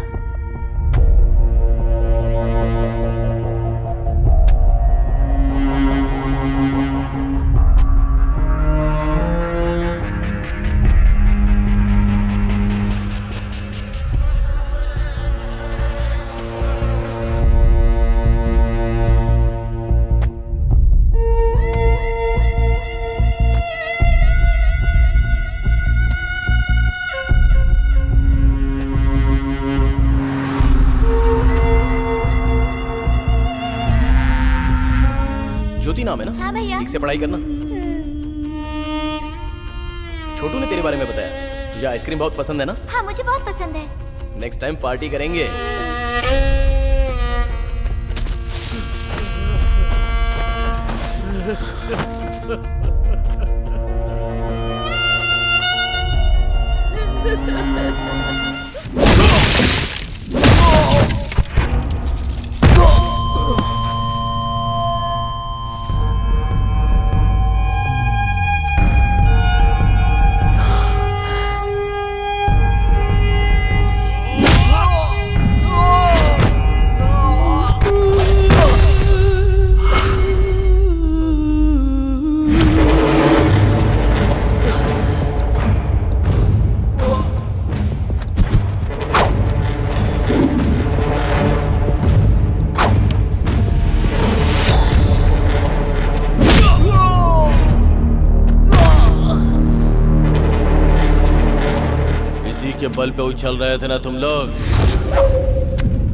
ज्योति नाम है ना? हाँ भैया। ठीक से पढ़ाई करना। छोटू ने तेरे बारे में बताया, तुझे आइसक्रीम बहुत पसंद है ना? हाँ मुझे बहुत पसंद है। नेक्स्ट टाइम पार्टी करेंगे। के बल पे उछल रहे थे ना तुम लोग।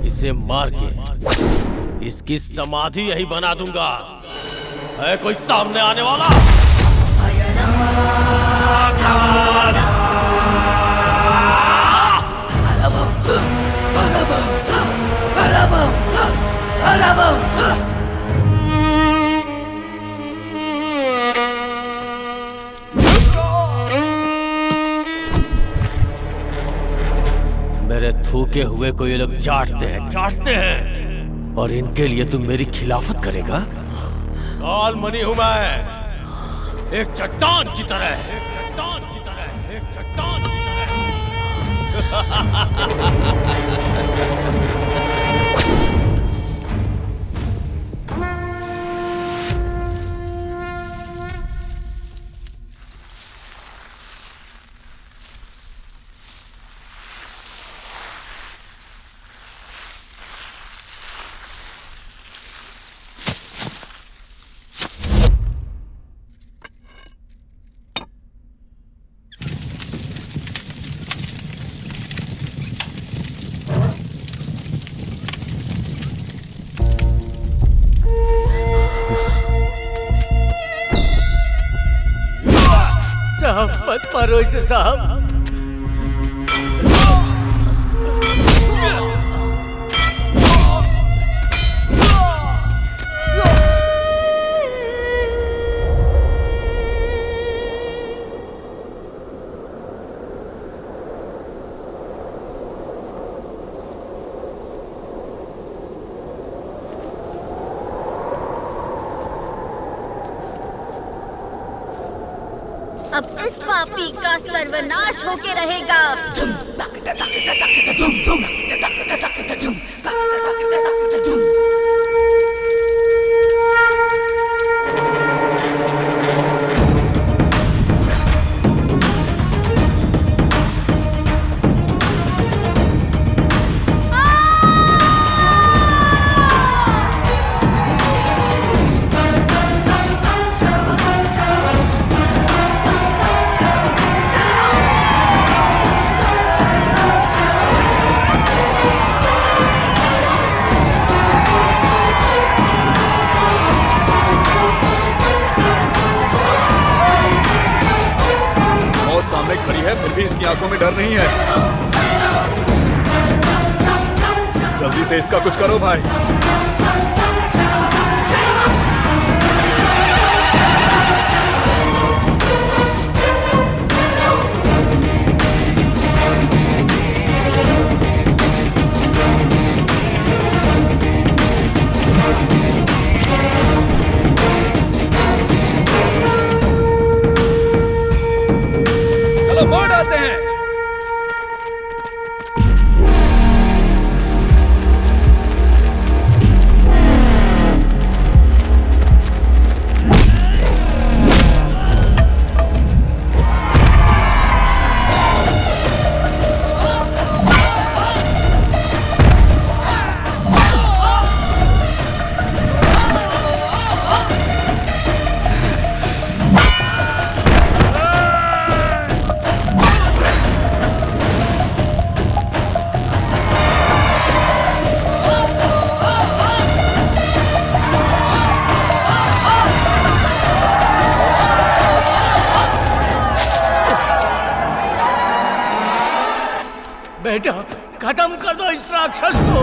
इसे मार के इसकी समाधि यही बना दूंगा। है कोई सामने आने वाला? मेरे थूके हुए को ये लोग चाटते हैं और इनके लिए तुम मेरी खिलाफत करेगा? काल मणि हूं मैं, एक चट्टान की तरह, एक चट्टान की तरह, एक चट्टान की साहब मत मारो इसे साहब। अब इस पापी का सर्वनाश होके रहेगा। खड़ी है फिर भी इसकी आंखों में डर नहीं है। जल्दी से इसका कुछ करो भाई। मोड़ डालते हैं। बेटा खत्म कर दो इस राक्षस को।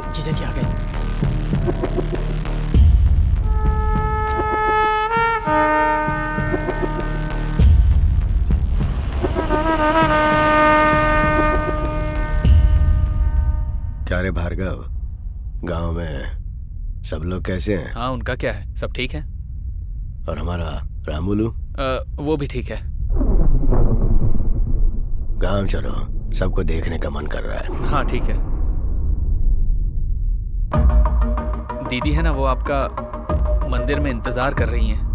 जीजा जी आ गए। क्या रे भार्गव, गांव में सब लोग कैसे हैं? हाँ, उनका क्या है, सब ठीक है। और हमारा रामुलू? वो भी ठीक है। गांव चलो, सबको देखने का मन कर रहा है। हाँ ठीक है। दीदी है ना, वो आपका मंदिर में इंतजार कर रही हैं।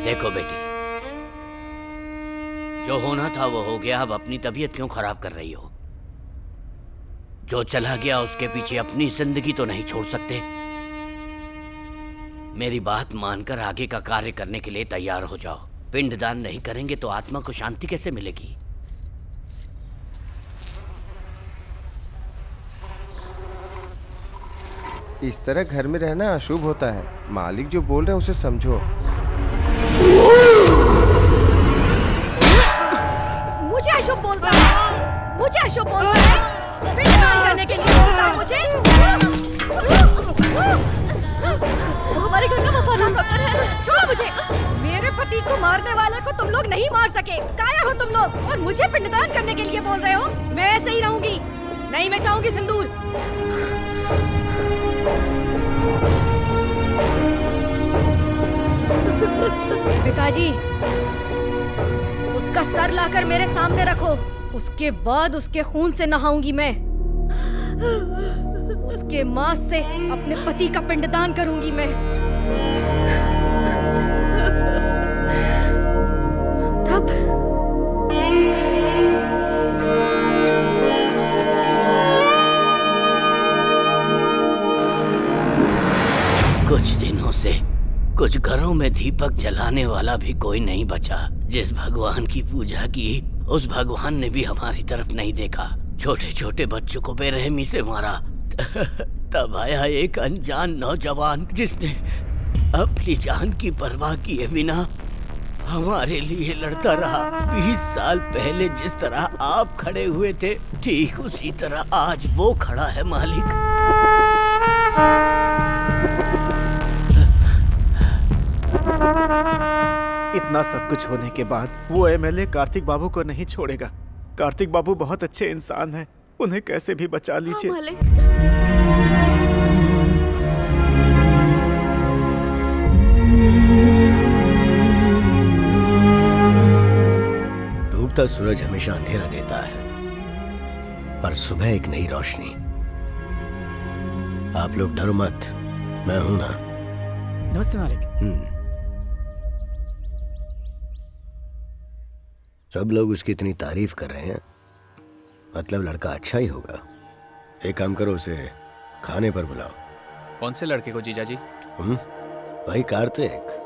देखो बेटी, जो होना था वो हो गया। अब अपनी तबीयत क्यों खराब कर रही हो? जो चला गया उसके पीछे अपनी जिंदगी तो नहीं छोड़ सकते। मेरी बात मानकर आगे का कार्य करने के लिए तैयार हो जाओ। पिंडदान नहीं करेंगे तो आत्मा को शांति कैसे मिलेगी? इस तरह घर में रहना अशुभ होता है। मालिक जो बोल रहे हैं उसे समझो। मुझे अशुभ बोलता है, मुझे अशुभ बोलता है, पिंडदान करने के लिए बोलता है मुझे। वो हमारे घर का वफादार नौकर है। छोड़ो मुझे। मेरे पति को मारने वाले को तुम लोग नहीं मार सके। कायर हो तुम लोग और मुझे पिंडदान करने के लिए बोल रहे हो। मैं ऐसे ही रहूंगी, नहीं मैं चाहूंगी सिंदूर। पिताजी, उसका सर लाकर मेरे सामने रखो। उसके बाद उसके खून से नहाऊंगी मैं। उसके मांस से अपने पति का पिंडदान करूंगी मैं। तब कुछ दिनों से कुछ घरों में दीपक जलाने वाला भी कोई नहीं बचा। जिस भगवान की पूजा की उस भगवान ने भी हमारी तरफ नहीं देखा। छोटे छोटे बच्चों को बेरहमी से मारा। तब आया एक अनजान नौजवान जिसने अपनी जान की परवाह किए बिना हमारे लिए लड़ता रहा। 20 साल पहले जिस तरह आप खड़े हुए थे, ठीक उसी तरह आज वो खड़ा है मालिक। इतना सब कुछ होने के बाद वो एमएलए कार्तिक बाबू को नहीं छोड़ेगा। कार्तिक बाबू बहुत अच्छे इंसान हैं, उन्हें कैसे भी बचा लीजिए। डूबता सूरज हमेशा अंधेरा देता है, पर सुबह एक नई रोशनी। आप लोग डरो मत, मैं हूं ना। नमस्ते मालिक। सब लोग उसकी इतनी तारीफ कर रहे हैं, मतलब लड़का अच्छा ही होगा। एक काम करो, उसे खाने पर बुलाओ। कौन से लड़के को जीजा जी? भाई कार्तिक।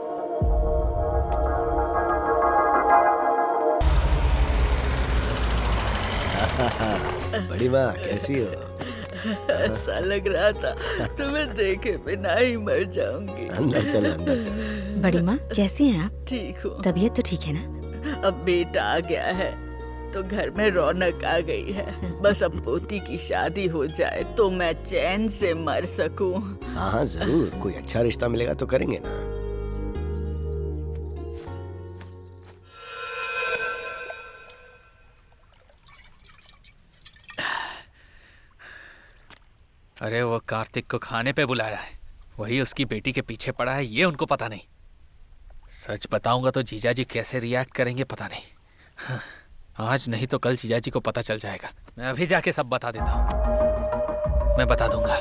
बड़ी माँ कैसी हो? ऐसा लग रहा था तुम्हें देखे बिना ही मर जाऊंगी। अंदर चलो, अंदर चलो। बड़ी माँ कैसी हैं आप? ठीक हूँ। तबीयत तो ठीक है ना? अब बेटा आ गया है तो घर में रौनक आ गई है। बस अब पोती की शादी हो जाए तो मैं चैन से मर सकूं। हाँ जरूर, कोई अच्छा रिश्ता मिलेगा तो करेंगे ना। अरे वो कार्तिक को खाने पे बुलाया है, वही उसकी बेटी के पीछे पड़ा है, ये उनको पता नहीं। सच बताऊंगा तो जीजाजी कैसे रिएक्ट करेंगे पता नहीं। हाँ, आज नहीं तो कल जीजाजी को पता चल जाएगा। मैं अभी जाके सब बता देता हूँ। मैं बता दूंगा,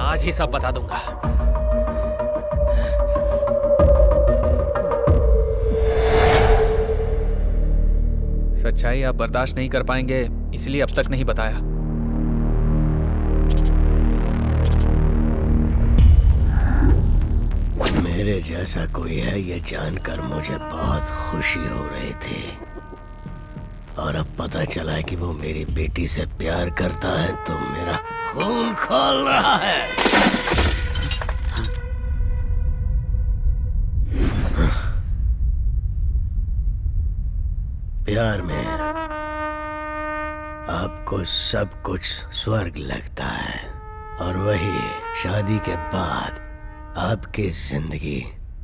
आज ही सब बता दूंगा। सच्चाई आप बर्दाश्त नहीं कर पाएंगे, इसलिए अब तक नहीं बताया। मेरे जैसा कोई है ये जानकर मुझे बहुत खुशी हो रही थी, और अब पता चला है कि वो मेरी बेटी से प्यार करता है तो मेरा खून खौल रहा है। प्यार में आपको सब कुछ स्वर्ग लगता है, और वही शादी के बाद आपकी जिंदगी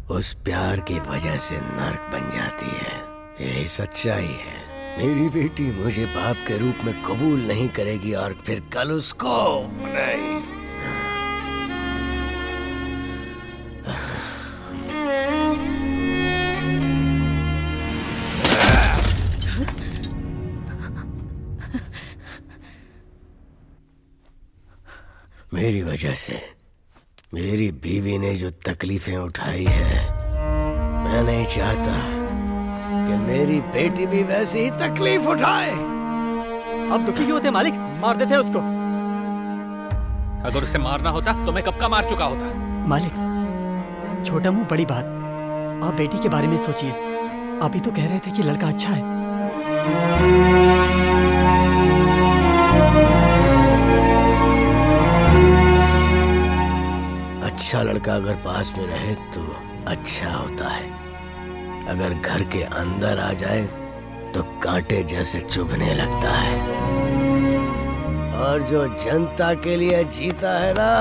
उस प्यार की वजह से नर्क बन जाती है। यही सच्चाई है। मेरी बेटी मुझे बाप के रूप में कबूल नहीं करेगी और फिर कल उसको नहीं। मेरी वजह से मेरी बीवी ने जो तकलीफें उठाई है, मैं नहीं चाहता कि मेरी बेटी भी वैसी ही तकलीफ उठाए। अब दुखी क्यों होते मालिक? मार देते उसको। अगर उसे मारना होता तो मैं कब का मार चुका होता। मालिक छोटा मुंह बड़ी बात, आप बेटी के बारे में सोचिए। आप ही तो कह रहे थे कि लड़का अच्छा है। अच्छा लड़का अगर पास में रहे तो अच्छा होता है, अगर घर के अंदर आ जाए तो कांटे जैसे चुभने लगता है। और जो जनता के लिए जीता है ना,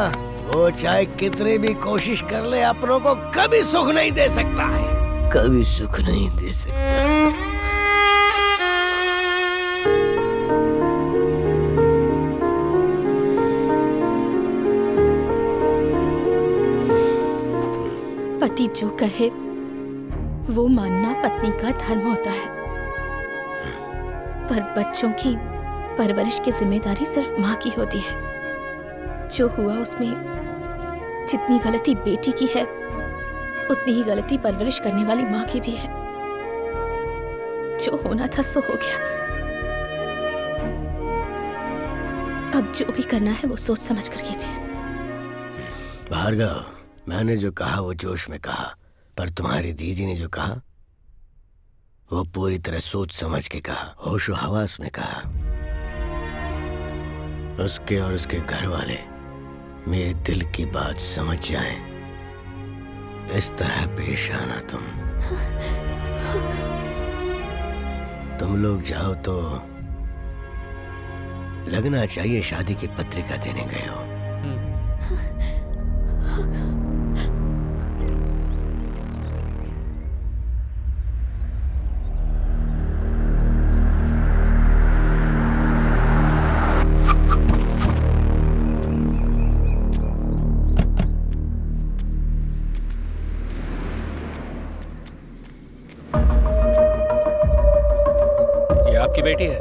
वो चाहे कितनी भी कोशिश कर ले अपनों को कभी सुख नहीं दे सकता है, कभी सुख नहीं दे सकता। पति जो कहे वो मानना पत्नी का धर्म होता है, पर बच्चों की परवरिश की जिम्मेदारी सिर्फ माँ की होती है। जो हुआ उसमें जितनी गलती बेटी की है, उतनी ही गलती परवरिश करने वाली माँ की भी है। जो होना था सो हो गया। अब जो भी करना है वो सोच समझ कर कीजिए। भार्गव, मैंने जो कहा वो जोश में कहा, पर तुम्हारी दीदी ने जो कहा वो पूरी तरह सोच समझ के कहा, होशो हवास में कहा। उसके और उसके घर वाले मेरे दिल की बात समझ जाएं, इस तरह पेश आना। तुम लोग जाओ तो लगना चाहिए शादी की पत्रिका देने गए हो। आपकी बेटी है,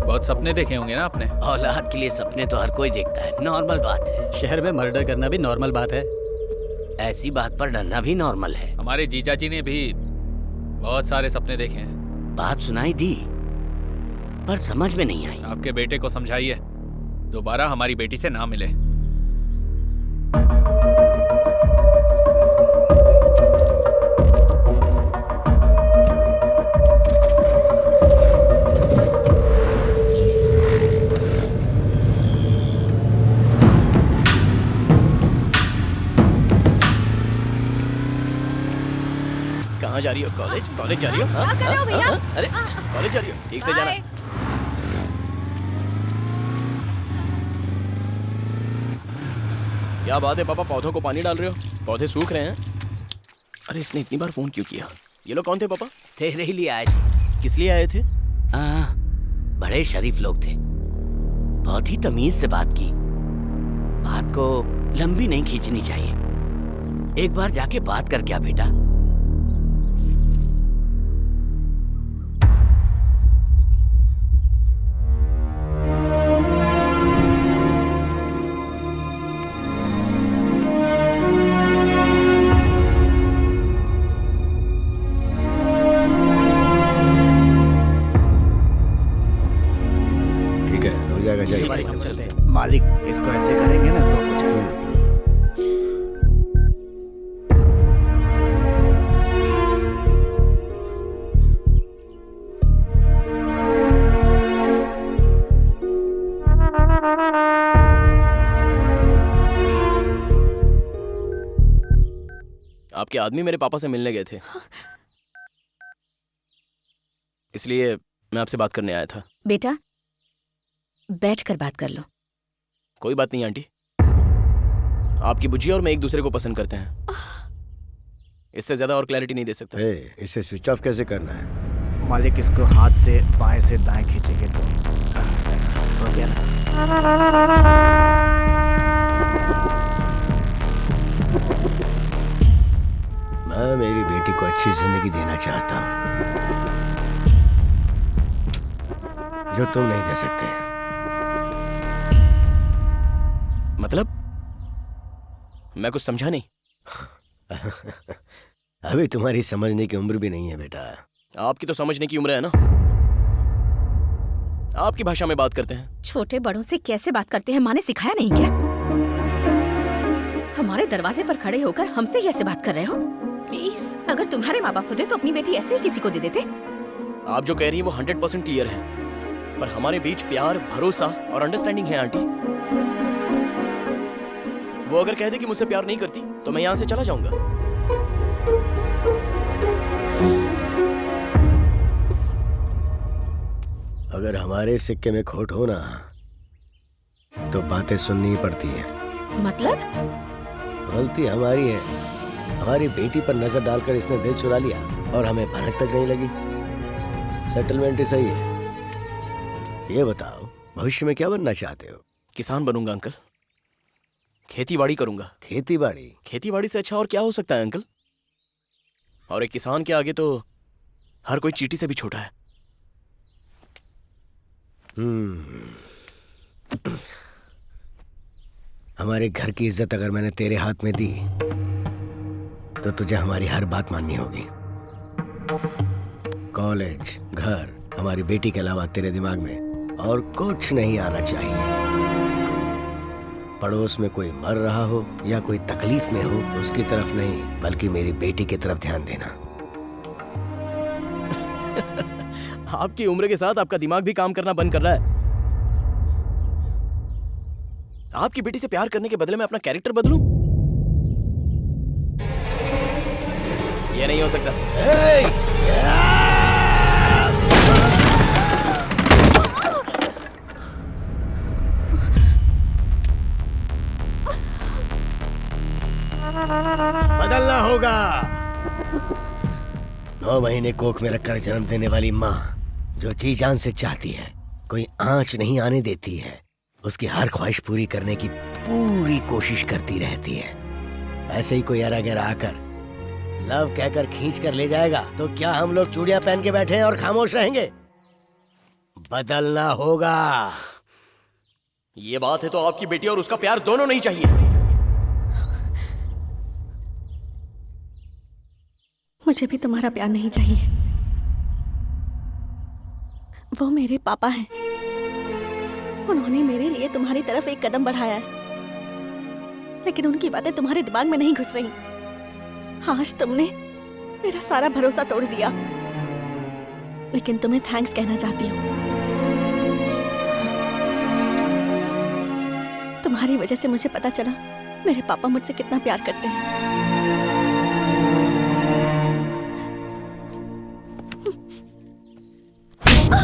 बहुत सपने देखे होंगे ना आपने। औलाद के लिए सपने तो हर कोई देखता है, नॉर्मल बात है। शहर में मर्डर करना भी नॉर्मल बात है। ऐसी बात पर डरना भी नॉर्मल है। हमारे जीजाजी ने भी बहुत सारे सपने देखे हैं। बात सुनाई दी पर समझ में नहीं आई। आपके बेटे को समझाइए दोबारा हमारी बेटी से ना मिले। कहाँ जा रही हो? कॉलेज? कॉलेज जा रही हो? क्या कर रहे हो भैया? अरे कॉलेज जा रही हो? ठीक से जाना। क्या बात है पापा, पौधों को पानी डाल रहे हो? पौधे सूख रहे हैं। अरे इसने इतनी बार फोन क्यों किया? ये लोग कौन थे पापा? तेरे ही लिए आए थे। किस लिए आए थे? बड़े शरीफ लोग थे, बहुत ही तमीज से बात की। बात को लंबी नहीं खींचनी चाहिए। एक बार जाके बात कर क्या बेटा। ठीक है, हो जाएगा। चलिए जाइए। मालिक, हम चलते हैं। मालिक इसको ऐसे करेंगे ना तो हो जाएगा। आपके आदमी मेरे पापा से मिलने गए थे, इसलिए मैं आपसे बात करने आया था। बेटा बैठ कर बात कर लो। कोई बात नहीं आंटी, आपकी बुज्जी और मैं एक दूसरे को पसंद करते हैं। इससे ज्यादा और क्लैरिटी नहीं दे सकता। इसे स्विच ऑफ कैसे करना है? मालिक इसको हाथ से बाएं से दाएं खींचेंगे तो ऐसा हो गया ना। मैं मेरी बेटी को अच्छी जिंदगी देना चाहता हूँ जो तुम नहीं दे सकते। मतलब? मैं कुछ समझा नहीं। अभी तुम्हारी समझने की उम्र भी नहीं है बेटा। आपकी तो समझने की उम्र है ना। आपकी भाषा में बात करते हैं। छोटे बड़ों से कैसे बात करते हैं, माँ ने सिखाया नहीं क्या? हमारे दरवाजे पर खड़े होकर हमसे ही ऐसे बात कर रहे हो? प्लीज, अगर तुम्हारे माँ बाप होते तो अपनी बेटी ऐसे ही किसी को दे देते। आप जो कह रही हैं वो 100% क्लियर है, पर हमारे बीच प्यार, भरोसा और अंडरस्टैंडिंग है आंटी। वो अगर कह दे कि मुझसे प्यार नहीं करती तो मैं यहाँ से चला जाऊंगा। अगर हमारे सिक्के में खोट हो ना तो बातें सुननी ही पड़ती हैं। मतलब? गलती हमारी है। हमारी बेटी पर नजर डालकर इसने दिल चुरा लिया और हमें भनक तक नहीं लगी। सेटलमेंट ही सही है। ये बताओ भविष्य में क्या बनना चाहते हो? किसान बनूंगा अंकल, खेतीबाड़ी करूंगा। खेतीबाड़ी? खेतीबाड़ी से अच्छा और क्या हो सकता है अंकल? और एक किसान के आगे तो हर कोई चींटी से भी छोटा है। हमारे घर की इज्जत अगर मैंने तेरे हाथ में दी तो तुझे हमारी हर बात माननी होगी। कॉलेज, घर, हमारी बेटी के अलावा तेरे दिमाग में और कुछ नहीं आना चाहिए। पड़ोस में कोई मर रहा हो या कोई तकलीफ में हो उसकी तरफ नहीं बल्कि मेरी बेटी की तरफ ध्यान देना। आपकी उम्र के साथ आपका दिमाग भी काम करना बंद कर रहा है। आपकी बेटी से प्यार करने के बदले में अपना कैरेक्टर बदलूं? ये नहीं हो सकता। बदलना होगा। 9 महीने कोख में रखकर जन्म देने वाली माँ जो जी जान से चाहती है, कोई आंच नहीं आने देती है, उसकी हर ख्वाहिश पूरी करने की पूरी कोशिश करती रहती है। ऐसे ही कोई अरागर आकर लव कहकर खींच कर ले जाएगा तो क्या हम लोग चूड़ियां पहन के बैठे हैं और खामोश रहेंगे? बदलना होगा। ये बात है तो आपकी बेटी और उसका प्यार दोनों नहीं चाहिए। मुझे भी तुम्हारा प्यार नहीं चाहिए। वो मेरे पापा हैं। उन्होंने मेरे लिए तुम्हारी तरफ एक कदम बढ़ाया है, लेकिन उनकी बातें तुम्हारे दिमाग में नहीं घुस रही। आज तुमने मेरा सारा भरोसा तोड़ दिया, लेकिन तुम्हें थैंक्स कहना चाहती हूँ। तुम्हारी वजह से मुझे पता चला मेरे पापा मुझसे कितना प्यार करते हैं। तुम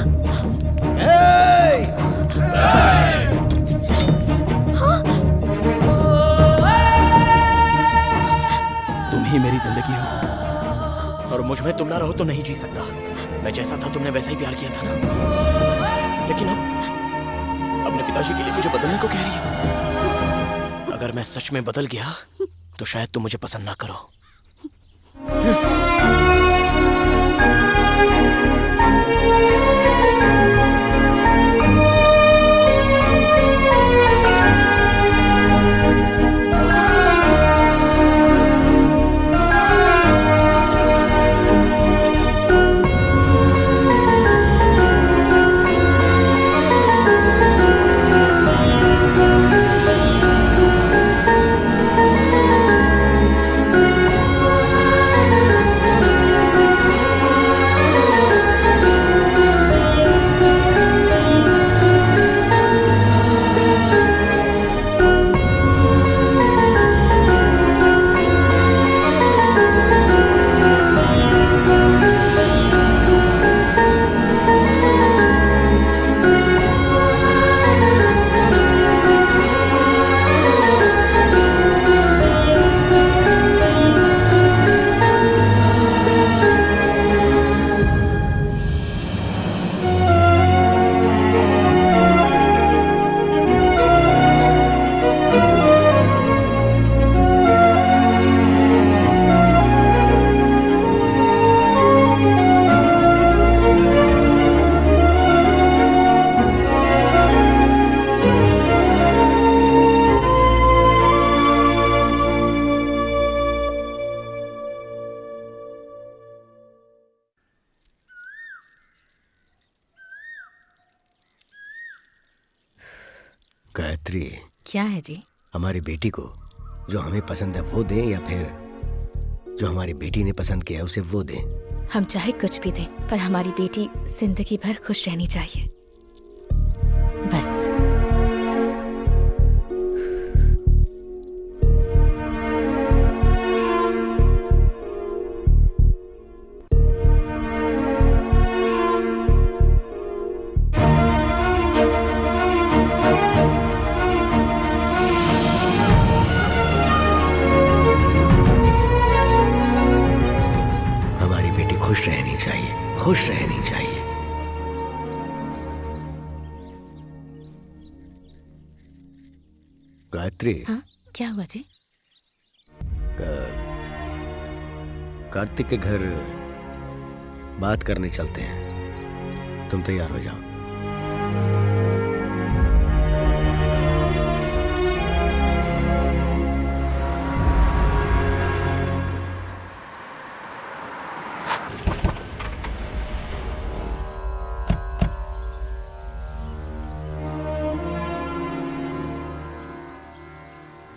ही मेरी जिंदगी हो और मुझ में तुम ना रहो तो नहीं जी सकता। मैं जैसा था तुमने वैसा ही प्यार किया था ना, लेकिन अब अपने पिताजी के लिए मुझे बदलने को कह रही हो। अगर मैं सच में बदल गया तो शायद तुम मुझे पसंद ना करो। गायत्री, क्या है जी? हमारी बेटी को जो हमें पसंद है वो दें या फिर जो हमारी बेटी ने पसंद किया है उसे वो दें? हम चाहे कुछ भी दें, पर हमारी बेटी जिंदगी भर खुश रहनी चाहिए, बस। खुश रहनी चाहिए, खुश रहनी चाहिए। गायत्री। हाँ, क्या हुआ जी? कार्तिक के घर बात करने चलते हैं, तुम तैयार हो जाओ।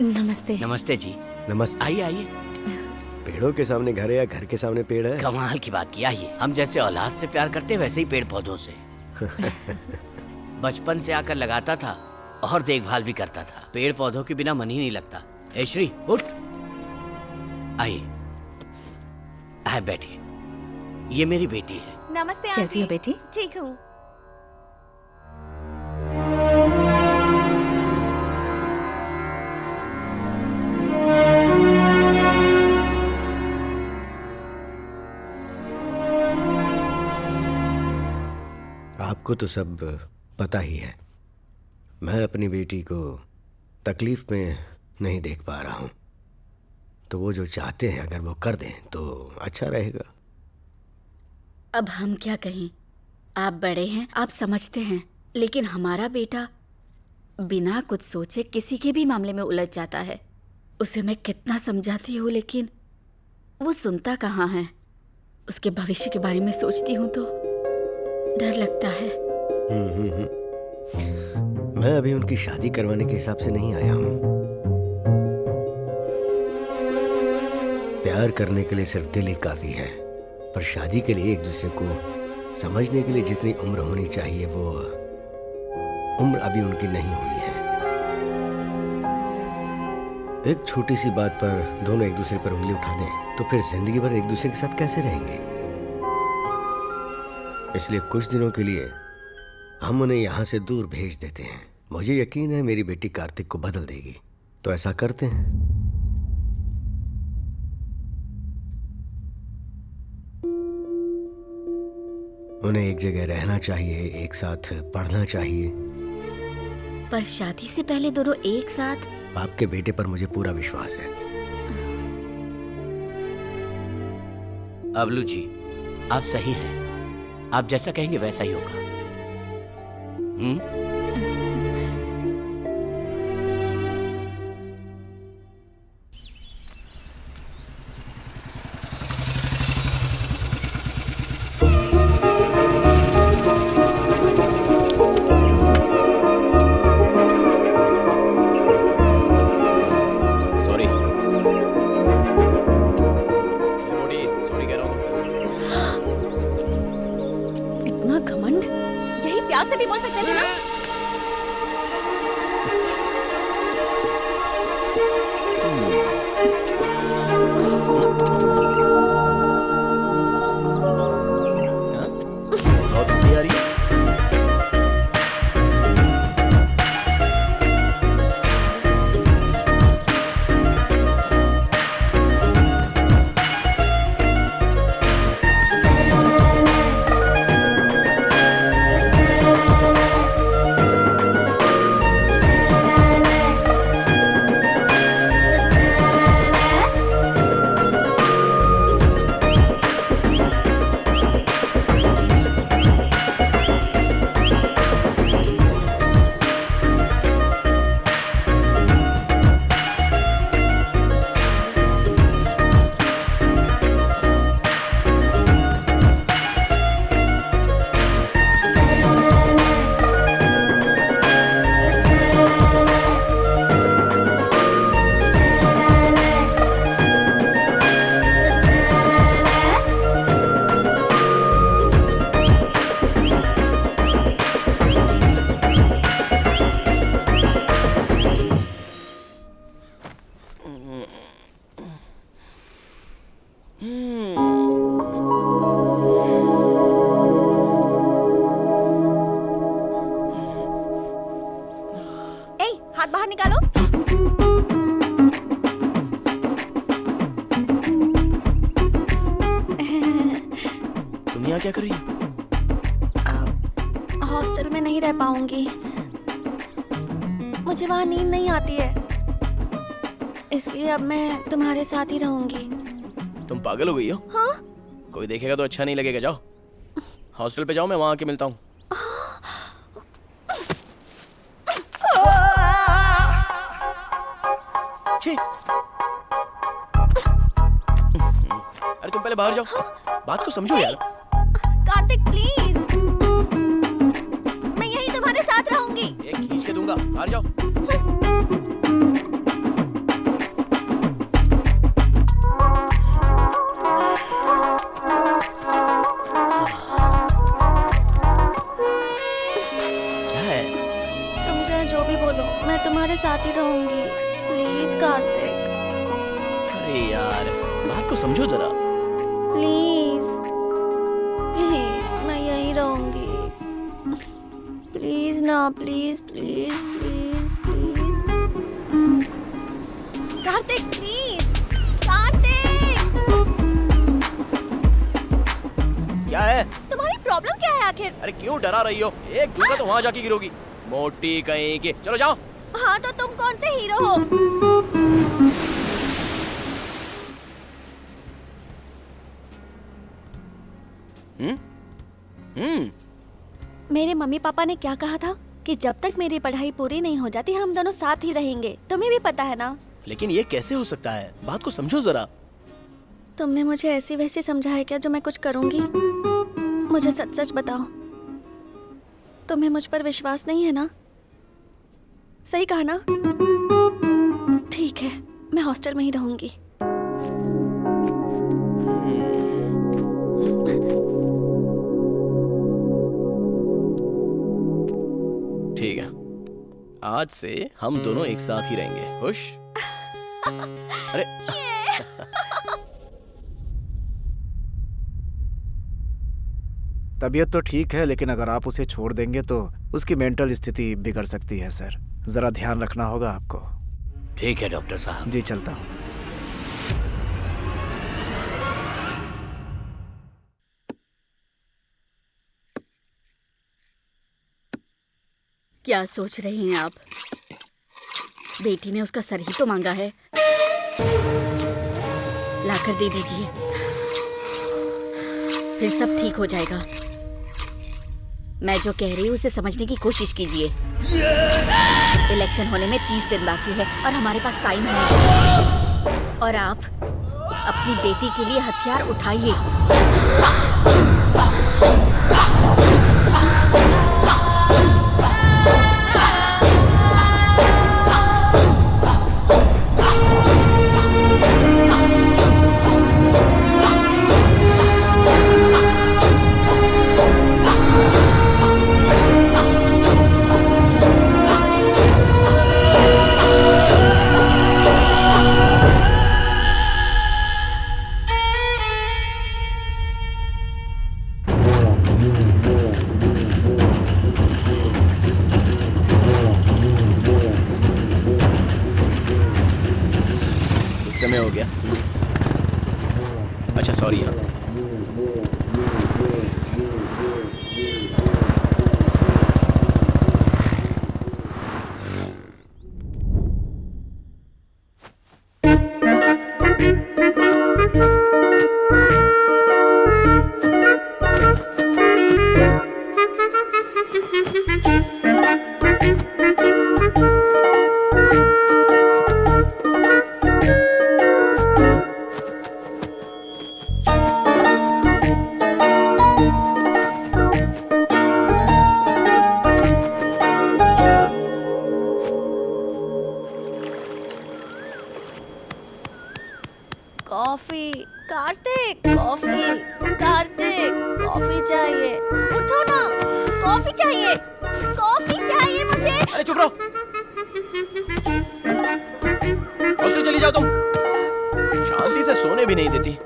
नमस्ते। नमस्ते जी। नमस्ते। आइए आइए। पेड़ों के सामने घर है या घर के सामने पेड़ है? कमाल की बात की। आइए, हम जैसे औलाद से प्यार करते वैसे ही पेड़ पौधों से। बचपन से आकर लगाता था और देखभाल भी करता था। पेड़ पौधों के बिना मन ही नहीं लगता। ए श्री, उठ। आइए, आए बैठिए। ये मेरी बेटी है। नमस्ते। कैसी हो बेटी? ठीक हूँ। आपको तो सब पता ही है। मैं अपनी बेटी को तकलीफ में नहीं देख पा रहा हूँ, तो वो जो चाहते हैं अगर वो कर दें तो अच्छा रहेगा। अब हम क्या कहें? आप बड़े हैं, आप समझते हैं, लेकिन हमारा बेटा बिना कुछ सोचे किसी के भी मामले में उलझ जाता है। उसे मैं कितना समझाती हूँ, लेकिन वो सुनता कहाँ है। उसके भविष्य के बारे में सोचती हूँ तो डर लगता है। मैं अभी उनकी शादी करवाने के हिसाब से नहीं आया हूँ। प्यार करने के लिए सिर्फ दिल ही काफी है, पर शादी के लिए एक दूसरे को समझने के लिए जितनी उम्र होनी चाहिए वो उम्र अभी उनकी नहीं हुई है। एक छोटी सी बात पर दोनों एक दूसरे पर उंगली उठा दें तो फिर जिंदगी भर एक दूसरे के साथ कैसे रहेंगे? इसलिए कुछ दिनों के लिए हम उन्हें यहाँ से दूर भेज देते हैं। मुझे यकीन है मेरी बेटी कार्तिक को बदल देगी, तो ऐसा करते हैं। उन्हें एक जगह रहना चाहिए, एक साथ पढ़ना चाहिए। पर शादी से पहले दोनों एक साथ? आपके बेटे पर मुझे पूरा विश्वास है। अबलू जी, आप सही हैं। आप जैसा कहेंगे वैसा ही होगा। क्या कर रही है? हॉस्टल में नहीं रह पाऊंगी, मुझे वहाँ नींद नहीं आती है, इसलिए अब मैं तुम्हारे साथ ही रहूंगी। तुम पागल हो गई हो? हाँ? कोई देखेगा तो अच्छा नहीं लगेगा। जाओ हॉस्टल पे जाओ, मैं वहाँ आके मिलता हूँ। अरे तुम पहले बाहर जाओ। बात को समझो यार। कार्तिक प्लीज, मैं यही तुम्हारे साथ रहूंगी। एक खींच के दूंगा, बाहर जाओ। क्या है? तुम चाहे जो भी बोलो, मैं तुम्हारे साथ ही रहूंगी। प्लीज कार्तिक। अरे यार बात को समझो जरा। प्लीज प्लीज, मैं यहीं रहूंगी। प्लीज ना, please please please please. Kartik please, Kartik. क्या है? तुम्हारी प्रॉब्लम क्या है आखिर? अरे क्यों डरा रही हो? एक दूंगा तो वहाँ जाके गिरोगी, मोटी कहीं की। चलो जाओ। हाँ तो तुम कौन से हीरो हो? मेरे मम्मी पापा ने क्या कहा था कि जब तक मेरी पढ़ाई पूरी नहीं हो जाती हम दोनों साथ ही रहेंगे। तुम्हें भी पता है ना? लेकिन ये कैसे हो सकता है? बात को समझो जरा। तुमने मुझे ऐसी वैसी समझा है क्या जो मैं कुछ करूंगी? मुझे सच सच बताओ, तुम्हें मुझ पर विश्वास नहीं है ना? सही कहा ना? ठीक है, मैं हॉस्टल में ही रहूंगी। ठीक है, आज से हम दोनों एक साथ ही रहेंगे। खुश? अरे तबीयत तो ठीक है, लेकिन अगर आप उसे छोड़ देंगे तो उसकी मेंटल स्थिति बिगड़ सकती है सर। जरा ध्यान रखना होगा आपको। ठीक है डॉक्टर साहब। जी चलता हूँ। क्या सोच रही हैं आप? बेटी ने उसका सर ही तो मांगा है, लाकर दे दीजिए, फिर सब ठीक हो जाएगा। मैं जो कह रही हूँ उसे समझने की कोशिश कीजिए। इलेक्शन होने में 30 दिन बाकी है और हमारे पास टाइम है, और आप अपनी बेटी के लिए हथियार उठाइए। समय हो गया। अच्छा सॉरी। हाँ coffee Kartik, coffee Kartik, coffee चाहिए। उठो ना, कॉफी चाहिए, कॉफी चाहिए मुझे। अरे चुप रहो, हॉस्टल चली जाओ तुम। शांति से सोने भी नहीं देती।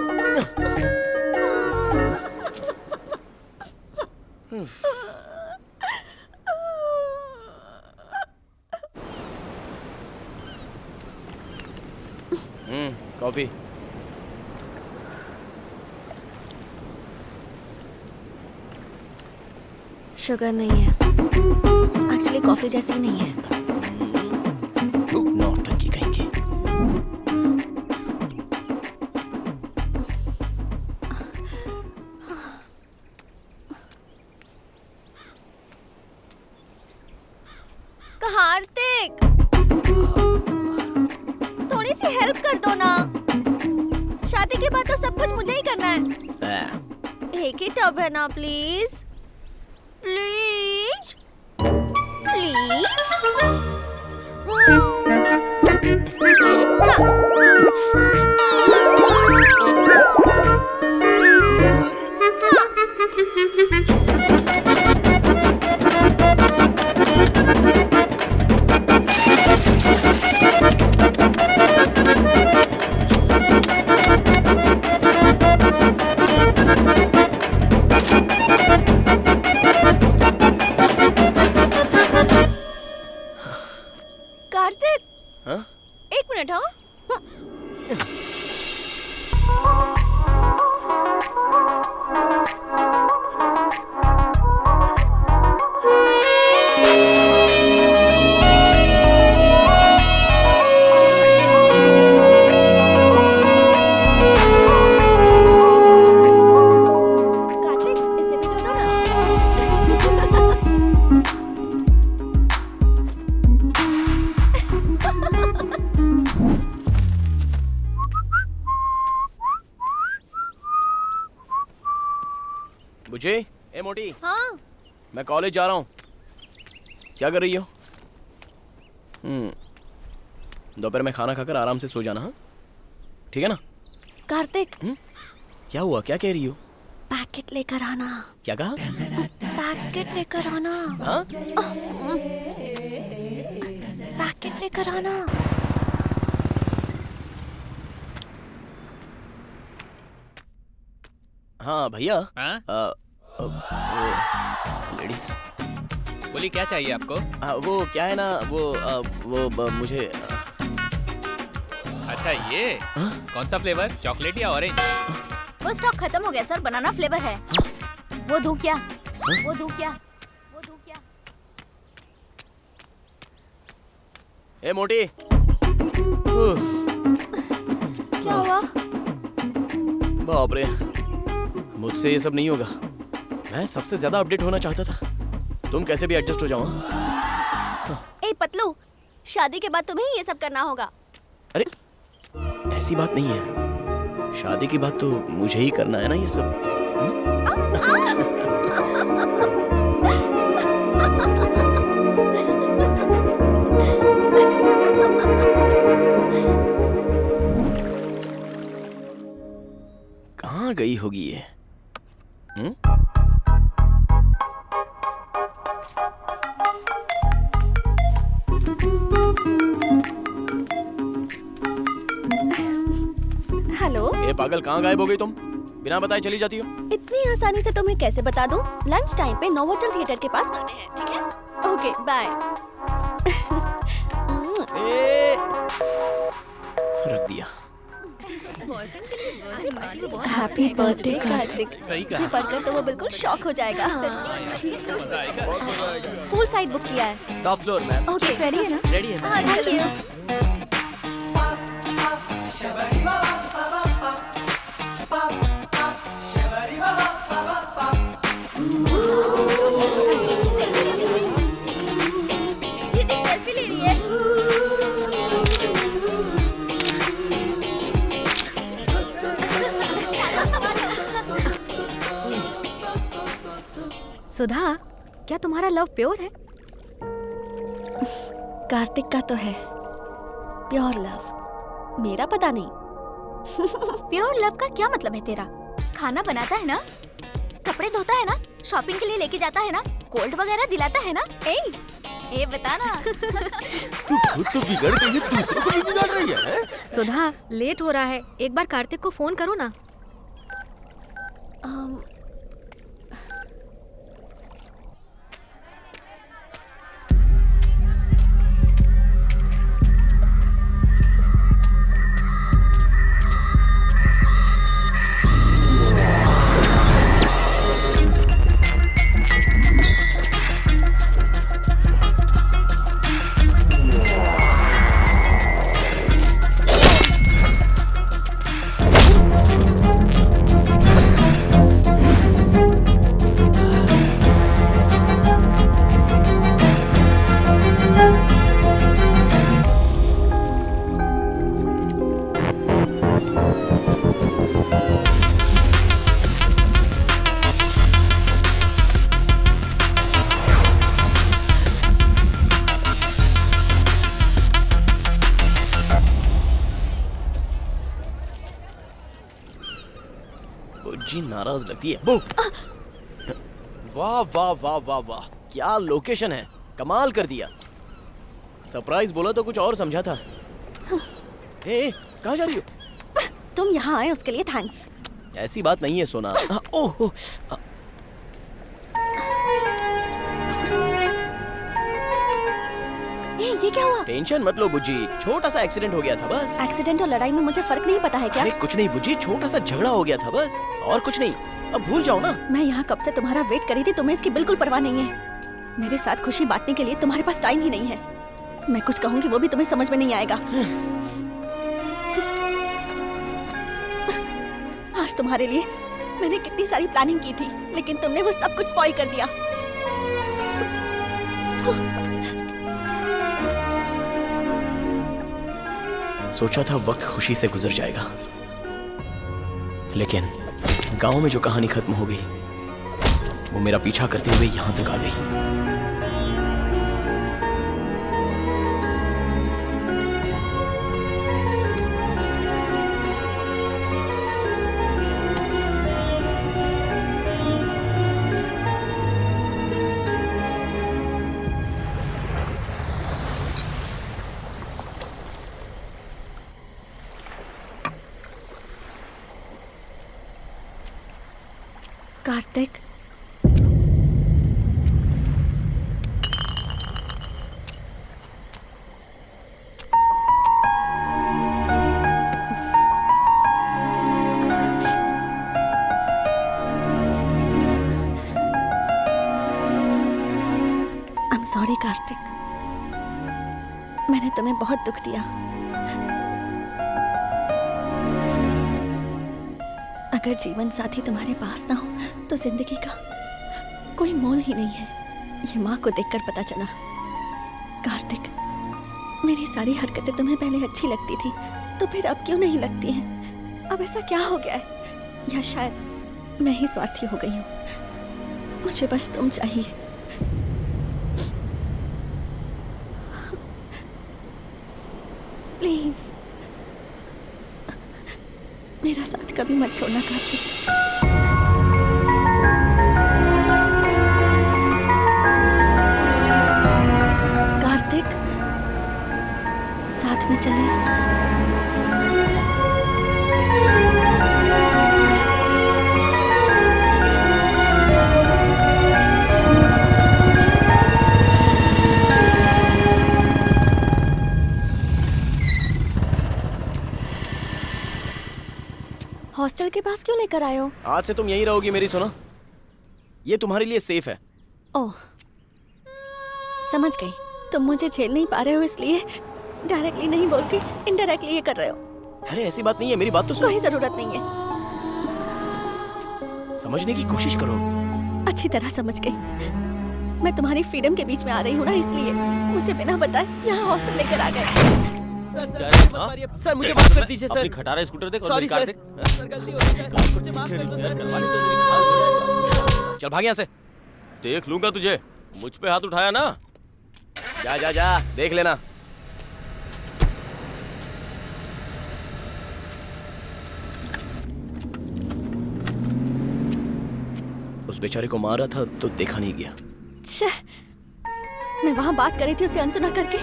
कॉफी। शुगर नहीं है, एक्चुअली कॉफी जैसी नहीं है। नौटंकी कहीं की। कार्तिक, थोड़ी सी हेल्प कर दो ना। शादी के बाद तो सब कुछ मुझे ही करना है। एक ही टब है ना, प्लीज प्लीज प्लीज। कार्तिक, हाँ? एक मिनट। हाँ कार्तिक, इसे भी दो ना। बुझे? ए मोटी। हाँ मैं कॉलेज जा रहा हूँ। क्या कर रही हो? दोपहर में खाना खाकर आराम से सो जाना। हाँ ठीक है ना? कार्तिक, क्या हुआ? क्या कह रही हो? पैकेट लेकर आना। क्या कहा? पैकेट लेकर आना। हाँ? पैकेट लेकर आना। हाँ भैया। लेडीज। बोलिए क्या चाहिए आपको? वो क्या है ना मुझे अच्छा ये कौन सा फ्लेवर, चॉकलेट या ऑरेंज? वो स्टॉक खत्म हो गया सर, बनाना फ्लेवर है। वो दूं क्या? वो दूं क्या? वो दूं क्या? ए मोटी, क्या हुआ? बाप रे, मुझसे ये सब नहीं होगा। मैं सबसे ज्यादा अपडेट होना चाहता था। तुम कैसे भी एडजस्ट हो जाओ। ए पतलू, शादी के बाद तुम्हें ये सब करना होगा। अरे ऐसी बात नहीं है, शादी की बात तो मुझे ही करना है ना ये सब। कहाँ गई होगी ये? हेलो। ए पागल, कहाँ गायब हो गई तुम? बिना बताए चली जाती हो। इतनी आसानी से तुम्हें कैसे बता दूं? लंच टाइम पे नोवोटेल थिएटर के पास मिलते हैं, ठीक है? Okay bye. रख दिया। Happy birthday Kartik. सही कहा। ये पढ़कर तो वो बिल्कुल शॉक हो जाएगा। पूल साइड बुक किया है। Top floor ma'am. Okay ready है ना? रेडी है। Thank you. सेल्फी ले रही है। सुधा, क्या तुम्हारा लव प्योर है? कार्तिक का तो है प्योर लव, मेरा पता नहीं। प्योर लव का क्या मतलब है तेरा? खाना बनाता है ना, कपड़े धोता है ना, शॉपिंग के लिए लेके जाता है ना, कोल्ड वगैरह दिलाता है ना। ए बता ना। तू खुद तो बिगड़ गई है, दूसरों को भी बिगाड़ रही है। सुधा, लेट हो रहा है, एक बार कार्तिक को फोन करो ना। जी नाराज लगती है। वो वाह वाह वाह वाह वाह, क्या लोकेशन है, कमाल कर दिया। सरप्राइज बोला तो कुछ और समझा था। ए, कहाँ जा रही हो? तुम यहाँ आए उसके लिए थैंक्स। ऐसी बात नहीं है सोना। ओह ये क्या हुआ? टेंशन मत लो बुज्जी, छोटा सा एक्सीडेंट हो गया था बस। एक्सीडेंट और लड़ाई में मुझे फर्क नहीं पता है क्या? अरे कुछ नहीं बुज्जी, छोटा सा झगड़ा हो गया था बस, और कुछ नहीं। अब भूल जाओ ना। मैं यहाँ कब से तुम्हारा वेट करी थी, तुम्हें इसकी बिल्कुल परवाह नहीं है। मेरे साथ खुशी बांटने के लिए तुम्हारे पास टाइम ही नहीं है। मैं कुछ कहूँगी वो भी तुम्हें समझ में नहीं आएगा। आज तुम्हारे लिए मैंने कितनी सारी प्लानिंग की थी, लेकिन तुमने वो सब कुछ स्पॉइल कर दिया। सोचा था वक्त खुशी से गुजर जाएगा, लेकिन गांव में जो कहानी खत्म हो गई वो मेरा पीछा करते हुए यहां तक आ गई। कार्तिक, सॉरी कार्तिक, मैंने तुम्हें बहुत दुख दिया। अगर जीवन साथी तुम्हारे पास ना हो तो जिंदगी का कोई मोल ही नहीं है, ये माँ को देखकर पता चला। कार्तिक, मेरी सारी हरकतें तुम्हें पहले अच्छी लगती थी, तो फिर अब क्यों नहीं लगती हैं? अब ऐसा क्या हो गया है? या शायद मैं ही स्वार्थी हो गई हूँ। मुझे बस तुम चाहिए। प्लीज मेरा साथ कभी मत छोड़ना कार्तिक। कार्तिक, साथ में चलें। हॉस्टल के पास क्यों लेकर आए हो? आज से तुम यहीं रहोगी मेरी सोना, ये तुम्हारे लिए सेफ है। ओह, समझ गई। तुम मुझे झेल नहीं पा रहे हो इसलिए डायरेक्टली नहीं बोल के इनडायरेक्टली ये कर रहे हो। अरे ऐसी बात नहीं है, मेरी बात तो सुनो। कोई जरूरत नहीं है, समझने की कोशिश करो। अच्छी तरह समझ गई। मैं तुम्हारी फ्रीडम के बीच में आ रही हूँ ना, इसलिए मुझे बिना बताए यहाँ हॉस्टल लेकर आ गए। सर मुझे माफ कर दीजिए सर। खटारा स्कूटर देख। Sorry sir. चल भाग यहाँ से। देख लूंगा तुझे। मुझ पे हाथ उठाया ना। जा जा जा, देख लेना। उस बेचारे को मारा था तो देखा नहीं गया। मैं वहाँ बात कर रही थी, उसे अनसुना करके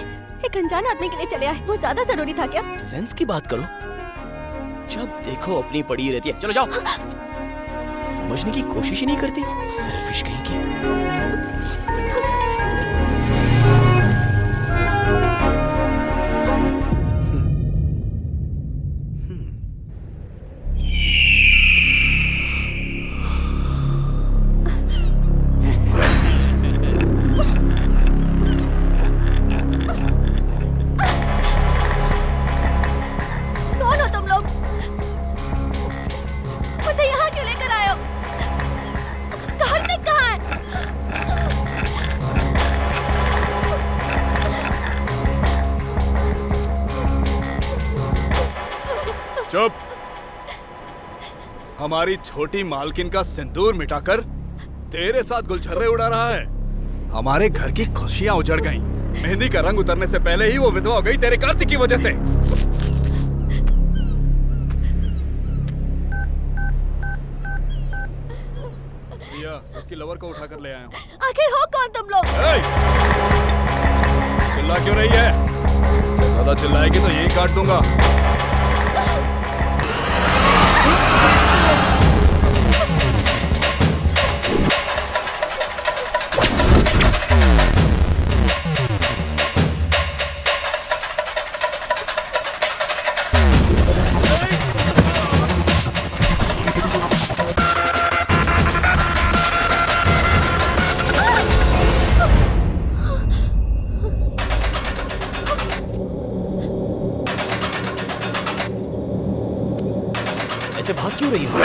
एक अनजान आदमी के लिए चले आए। वो ज्यादा जरूरी था क्या? सेंस की बात करो, जब देखो अपनी पड़ी रहती है। चलो जाओ। समझने की कोशिश ही नहीं करती, सेल्फिश कहीं की। चुप। हमारी छोटी मालकिन का सिंदूर मिटाकर तेरे साथ गुलछर्रे उड़ा रहा है। हमारे घर की खुशियां उजड़ गईं। मेहंदी का रंग उतरने से पहले ही वो विधवा हो गई तेरे कार्तिक की वजह से। भैया, उसकी लवर को उठाकर ले आया हूँ। आखिर हो कौन तुम लोग? चिल्ला क्यों रही है? ज्यादा चिल्लाएगी तो यही काट दूंगा। ऐसे भाग क्यों रही हो?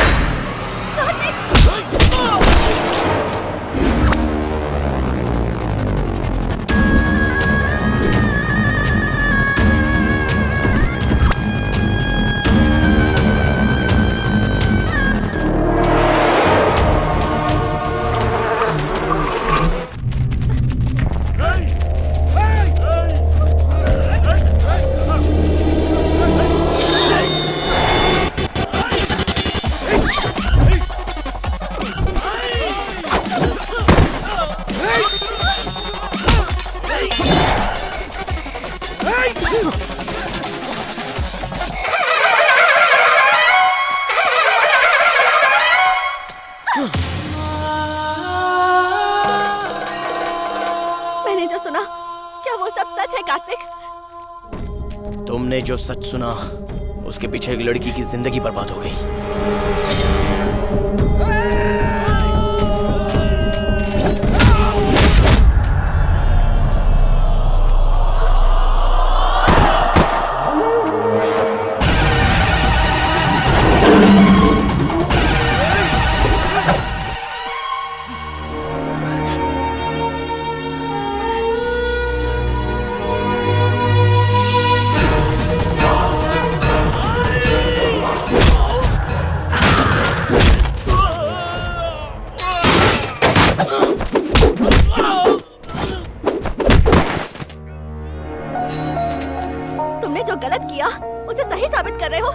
मैंने जो सुना, क्या वो सब सच है कार्तिक? तुमने जो सच सुना, उसके पीछे एक लड़की की जिंदगी बर्बाद हो गई। किया, उसे सही साबित कर रहे हो।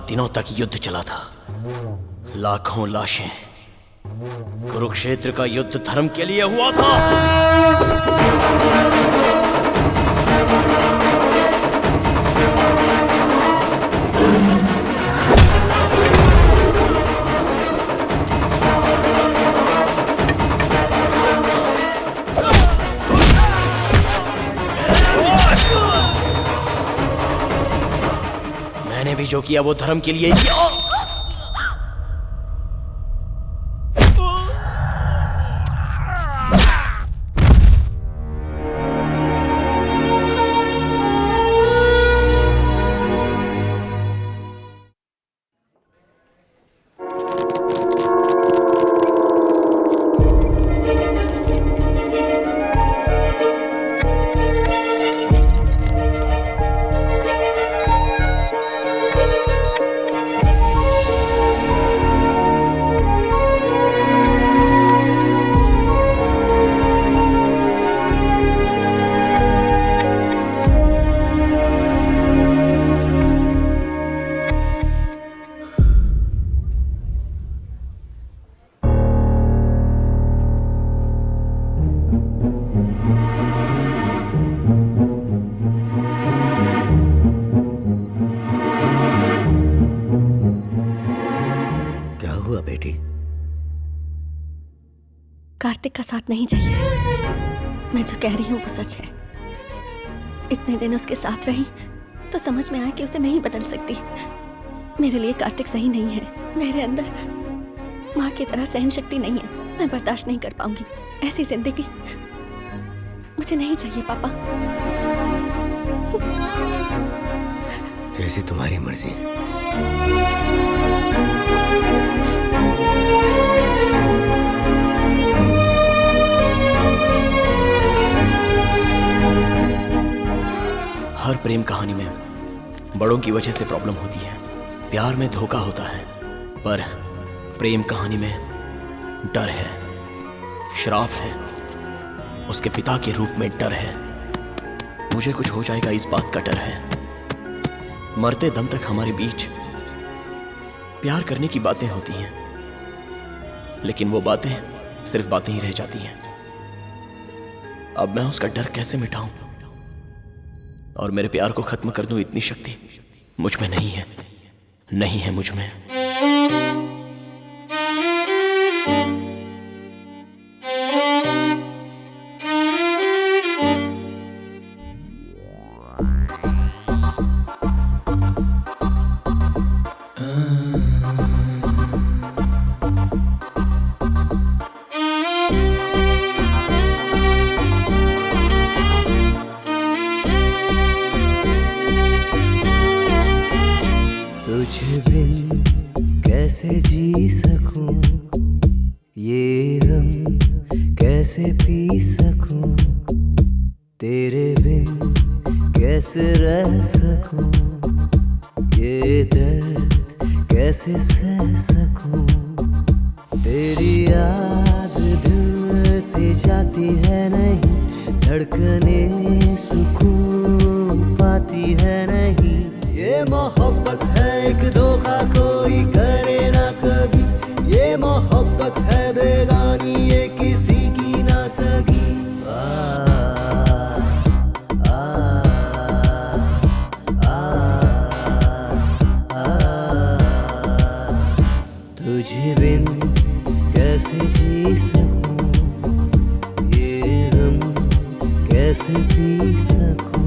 दिनों तक युद्ध चला था, लाखों लाशें। कुरुक्षेत्र का युद्ध धर्म के लिए हुआ था। मैंने भी जो किया वो धर्म के लिए किया। कार्तिक का साथ नहीं चाहिए। मैं जो कह रही हूँ वो सच है। इतने दिन उसके साथ रही तो समझ में आया कि उसे नहीं बदल सकती। मेरे लिए कार्तिक सही नहीं है। मेरे अंदर माँ की तरह सहन शक्ति नहीं है। मैं बर्दाश्त नहीं कर पाऊंगी ऐसी जिंदगी। मुझे नहीं चाहिए पापा। जैसी तुम्हारी मर्जी। हर प्रेम कहानी में बड़ों की वजह से प्रॉब्लम होती है। प्यार में धोखा होता है, पर प्रेम कहानी में डर है, श्राप है, उसके पिता के रूप में डर है। मुझे कुछ हो जाएगा इस बात का डर है। मरते दम तक हमारे बीच प्यार करने की बातें होती हैं, लेकिन वो बातें सिर्फ बातें ही रह जाती हैं। अब मैं उसका डर कैसे मिटाऊं और मेरे प्यार को खत्म कर दूं, इतनी शक्ति मुझ में नहीं है, नहीं है मुझ में। कैसे पी सकूं।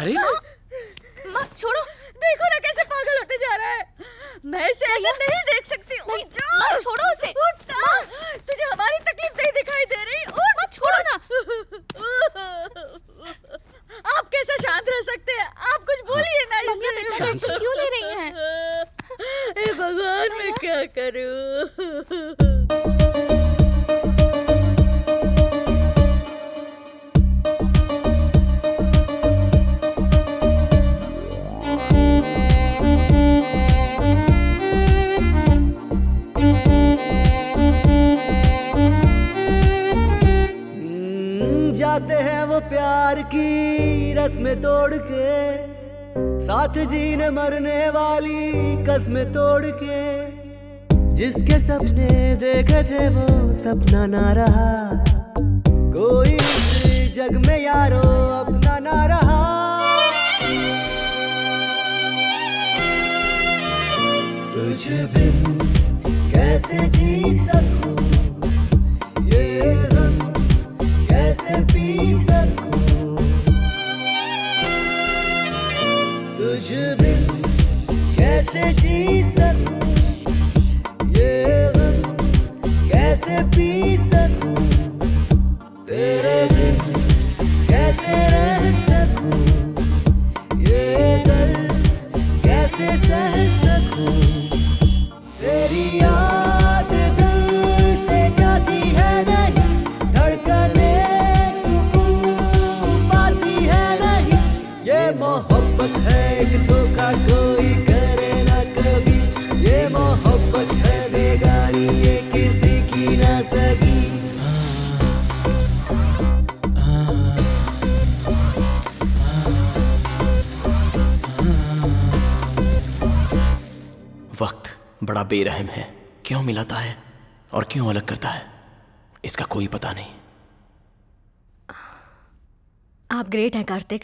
अरे माँ छोड़ो, देखो ना कैसे पागल होते जा रहा है। मैं इसे ऐसे नहीं देख सकती। माँ छोड़ो उसे। माँ, तुझे हमारी तकलीफ नहीं दिखाई दे रही? माँ छोड़ो ना। आप कैसे शांत रह सकते हैं? आप कुछ बोलिए ना इसे। इतना टेंशन क्यों ले रही हैं? हे भगवान, मैं क्या करूं? जाते हैं वो प्यार की रस्में तोड़ के, साथ जीने मरने वाली कस्में तोड़ के। जिसके सपने देखे थे वो सपना ना रहा, कोई इस जग में यारो अपना ना रहा। तुझे बिन कैसे जी सकूं, ये गम कैसे पी सकूं। तुझ बिन कैसे जी सकूं, ये गम कैसे पी सकूं। तेरे बिन कैसे रह सकूं, ये दर्द कैसे सह सकूं। तेरी याद दिल से जाती है नहीं, धड़कने सुकून पाती है नहीं। ये मोहब्बत है एक धोखा कोई करे ना कभी, ये मोहब्बत है बेगानी ये किसी की ना सगी। वक्त बड़ा बेरहम है, क्यों मिलाता है और क्यों अलग करता है इसका कोई पता नहीं। आप ग्रेट हैं कार्तिक।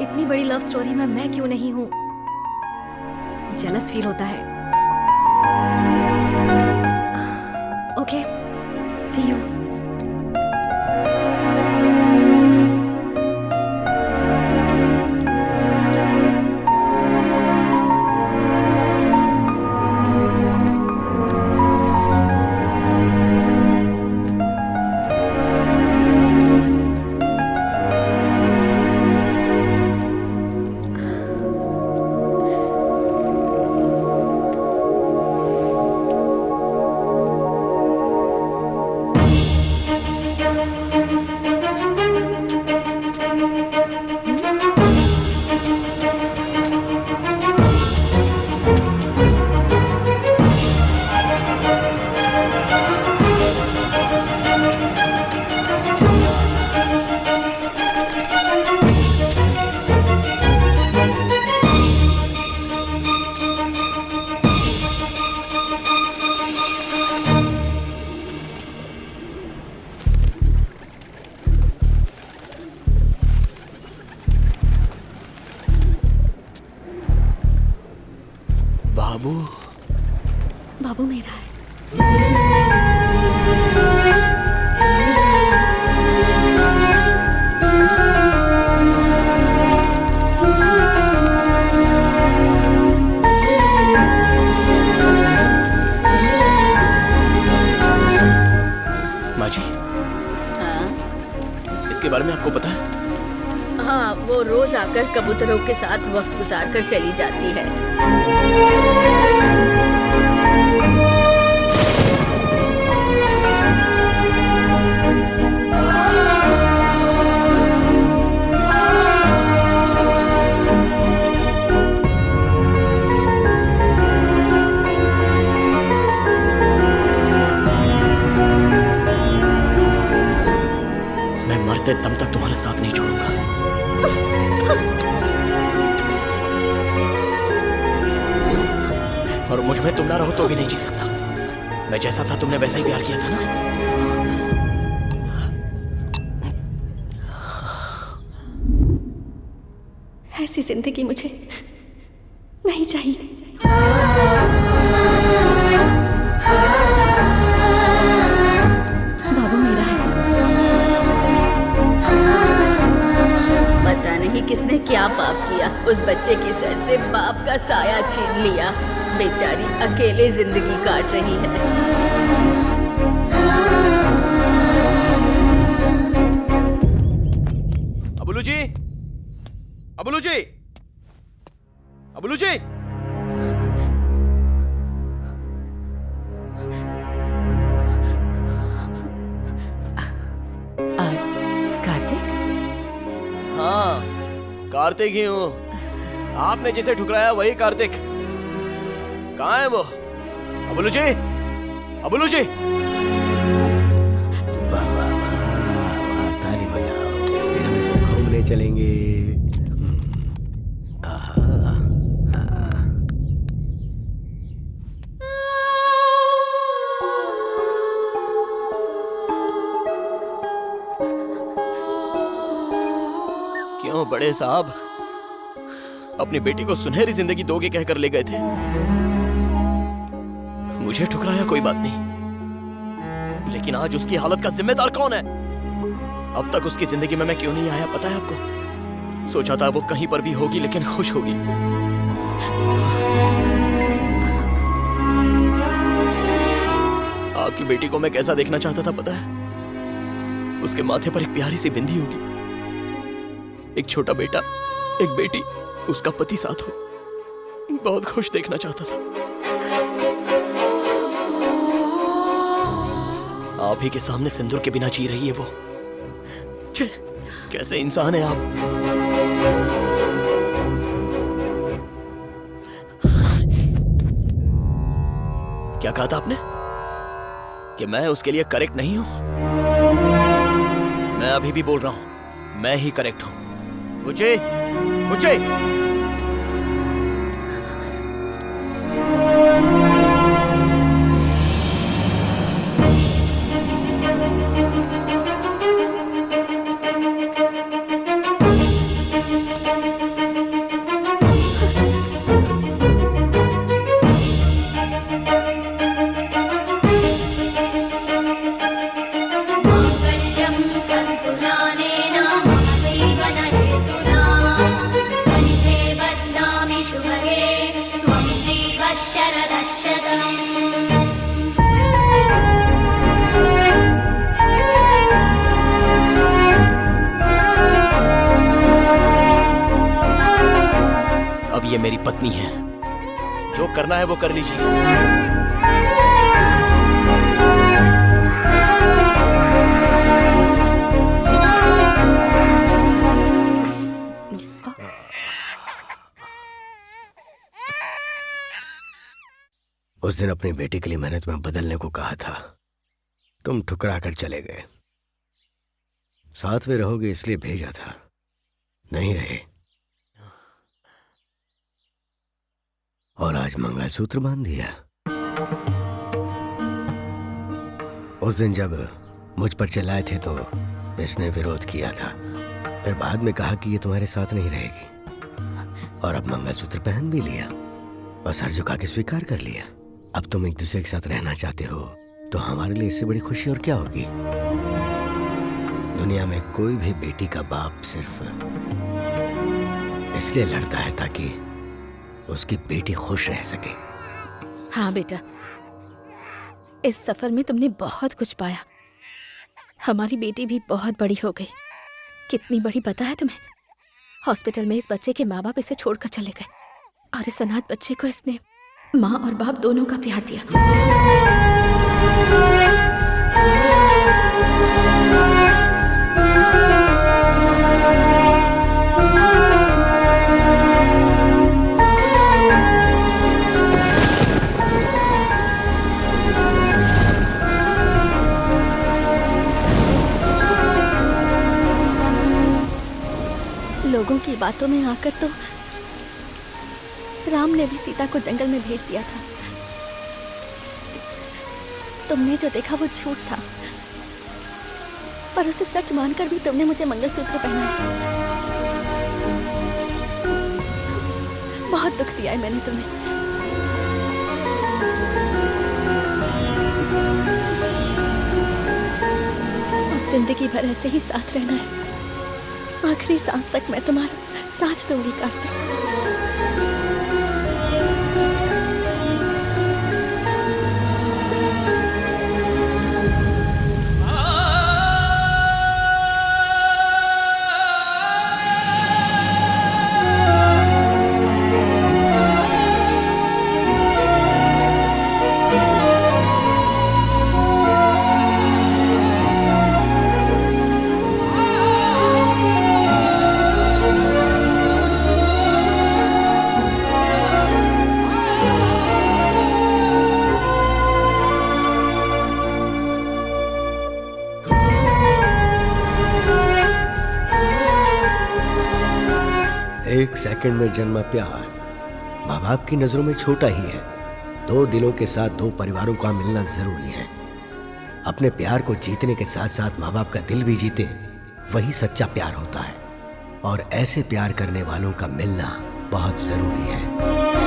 इतनी बड़ी लव स्टोरी में मैं क्यों नहीं हूं? जेलस फील होता है। Okay, C you. बाबू बाबू मेरा है। माँ जी, हाँ इसके बारे में आपको पता है? हाँ, वो रोज आकर कबूतरों के साथ वक्त गुजार कर चली जाती है। में तुम ना रहो तो भी नहीं जी सकता। मैं जैसा था तुमने वैसा ही प्यार किया था ना। ऐसी जिंदगी मुझे नहीं चाहिए। बाबू मेरा है। पता नहीं किसने क्या पाप किया, उस बच्चे के सर से बाप का साया छीन लिया। बेचारी अकेले जिंदगी काट रही है। अबुलू जी, अबुलू जी, अबुलू जी। कार्तिक? हाँ, कार्तिक ही हूँ। आपने जिसे ठुकराया वही कार्तिक। कहाँ है वो? अबुलू जी, अबुलू जी। वाह वाह वाह, ताली बजाओ। फिर हम इसमें घूमने चलेंगे। क्यों बड़े साहब, अपनी बेटी को सुनहरी जिंदगी दोगे कहकर ले गए थे। मुझे ठुकराया कोई बात नहीं, लेकिन आज उसकी हालत का जिम्मेदार कौन है? अब तक उसकी जिंदगी में मैं क्यों नहीं आया पता है आपको? सोचा था वो कहीं पर भी होगी लेकिन खुश होगी। आपकी बेटी को मैं कैसा देखना चाहता था पता है? उसके माथे पर एक प्यारी सी बिंदी होगी, एक छोटा बेटा, एक बेटी, उसका पति साथ हो। बहुत खुश देखना चाहता था। आप ही के सामने सिंदूर के बिना जी रही है वो। छे, कैसे इंसान है आप। क्या कहा था आपने? कि मैं उसके लिए करेक्ट नहीं हूं? मैं अभी भी बोल रहा हूं, मैं ही करेक्ट हूं। मुझे ये मेरी पत्नी है, जो करना है वो कर लीजिए। उस दिन अपनी बेटी के लिए मैंने तुम्हें बदलने को कहा था, तुम ठुकरा कर चले गए। साथ में रहोगे इसलिए भेजा था, नहीं रहे। और आज मंगलसूत्र बांध दिया। उस दिन जब मुझ पर चिल्लाए थे तो इसने विरोध किया था, फिर बाद में कहा कि ये तुम्हारे साथ नहीं रहेगी, और अब मंगलसूत्र पहन भी लिया, बस सर झुका के स्वीकार कर लिया। अब तुम एक दूसरे के साथ रहना चाहते हो तो हमारे लिए इससे बड़ी खुशी और क्या होगी। दुनिया में कोई भी बेटी का बाप सिर्फ इसलिए लड़ता है ताकि उसकी बेटी खुश रह सके। हाँ बेटा, इस सफर में तुमने बहुत कुछ पाया। हमारी बेटी भी बहुत बड़ी हो गई। कितनी बड़ी पता है तुम्हें? हॉस्पिटल में इस बच्चे के माँ बाप इसे छोड़कर चले गए, और इस अनाथ बच्चे को इसने माँ और बाप दोनों का प्यार दिया। लोगों की बातों में आकर तो राम ने भी सीता को जंगल में भेज दिया था, तुमने जो देखा वो झूठ था, पर उसे सच मानकर भी तुमने मुझे मंगलसूत्र पहनाया। बहुत दुख दिया है मैंने तुम्हें। अब जिंदगी भर ऐसे ही साथ रहना है। आखिरी सांस तक मैं तुम्हारा साथ दूंगी कार्तिक। एक सेकंड में जन्मा प्यार माँ बाप की नजरों में छोटा ही है। दो दिलों के साथ दो परिवारों का मिलना जरूरी है। अपने प्यार को जीतने के साथ साथ माँ बाप का दिल भी जीते, वही सच्चा प्यार होता है। और ऐसे प्यार करने वालों का मिलना बहुत जरूरी है।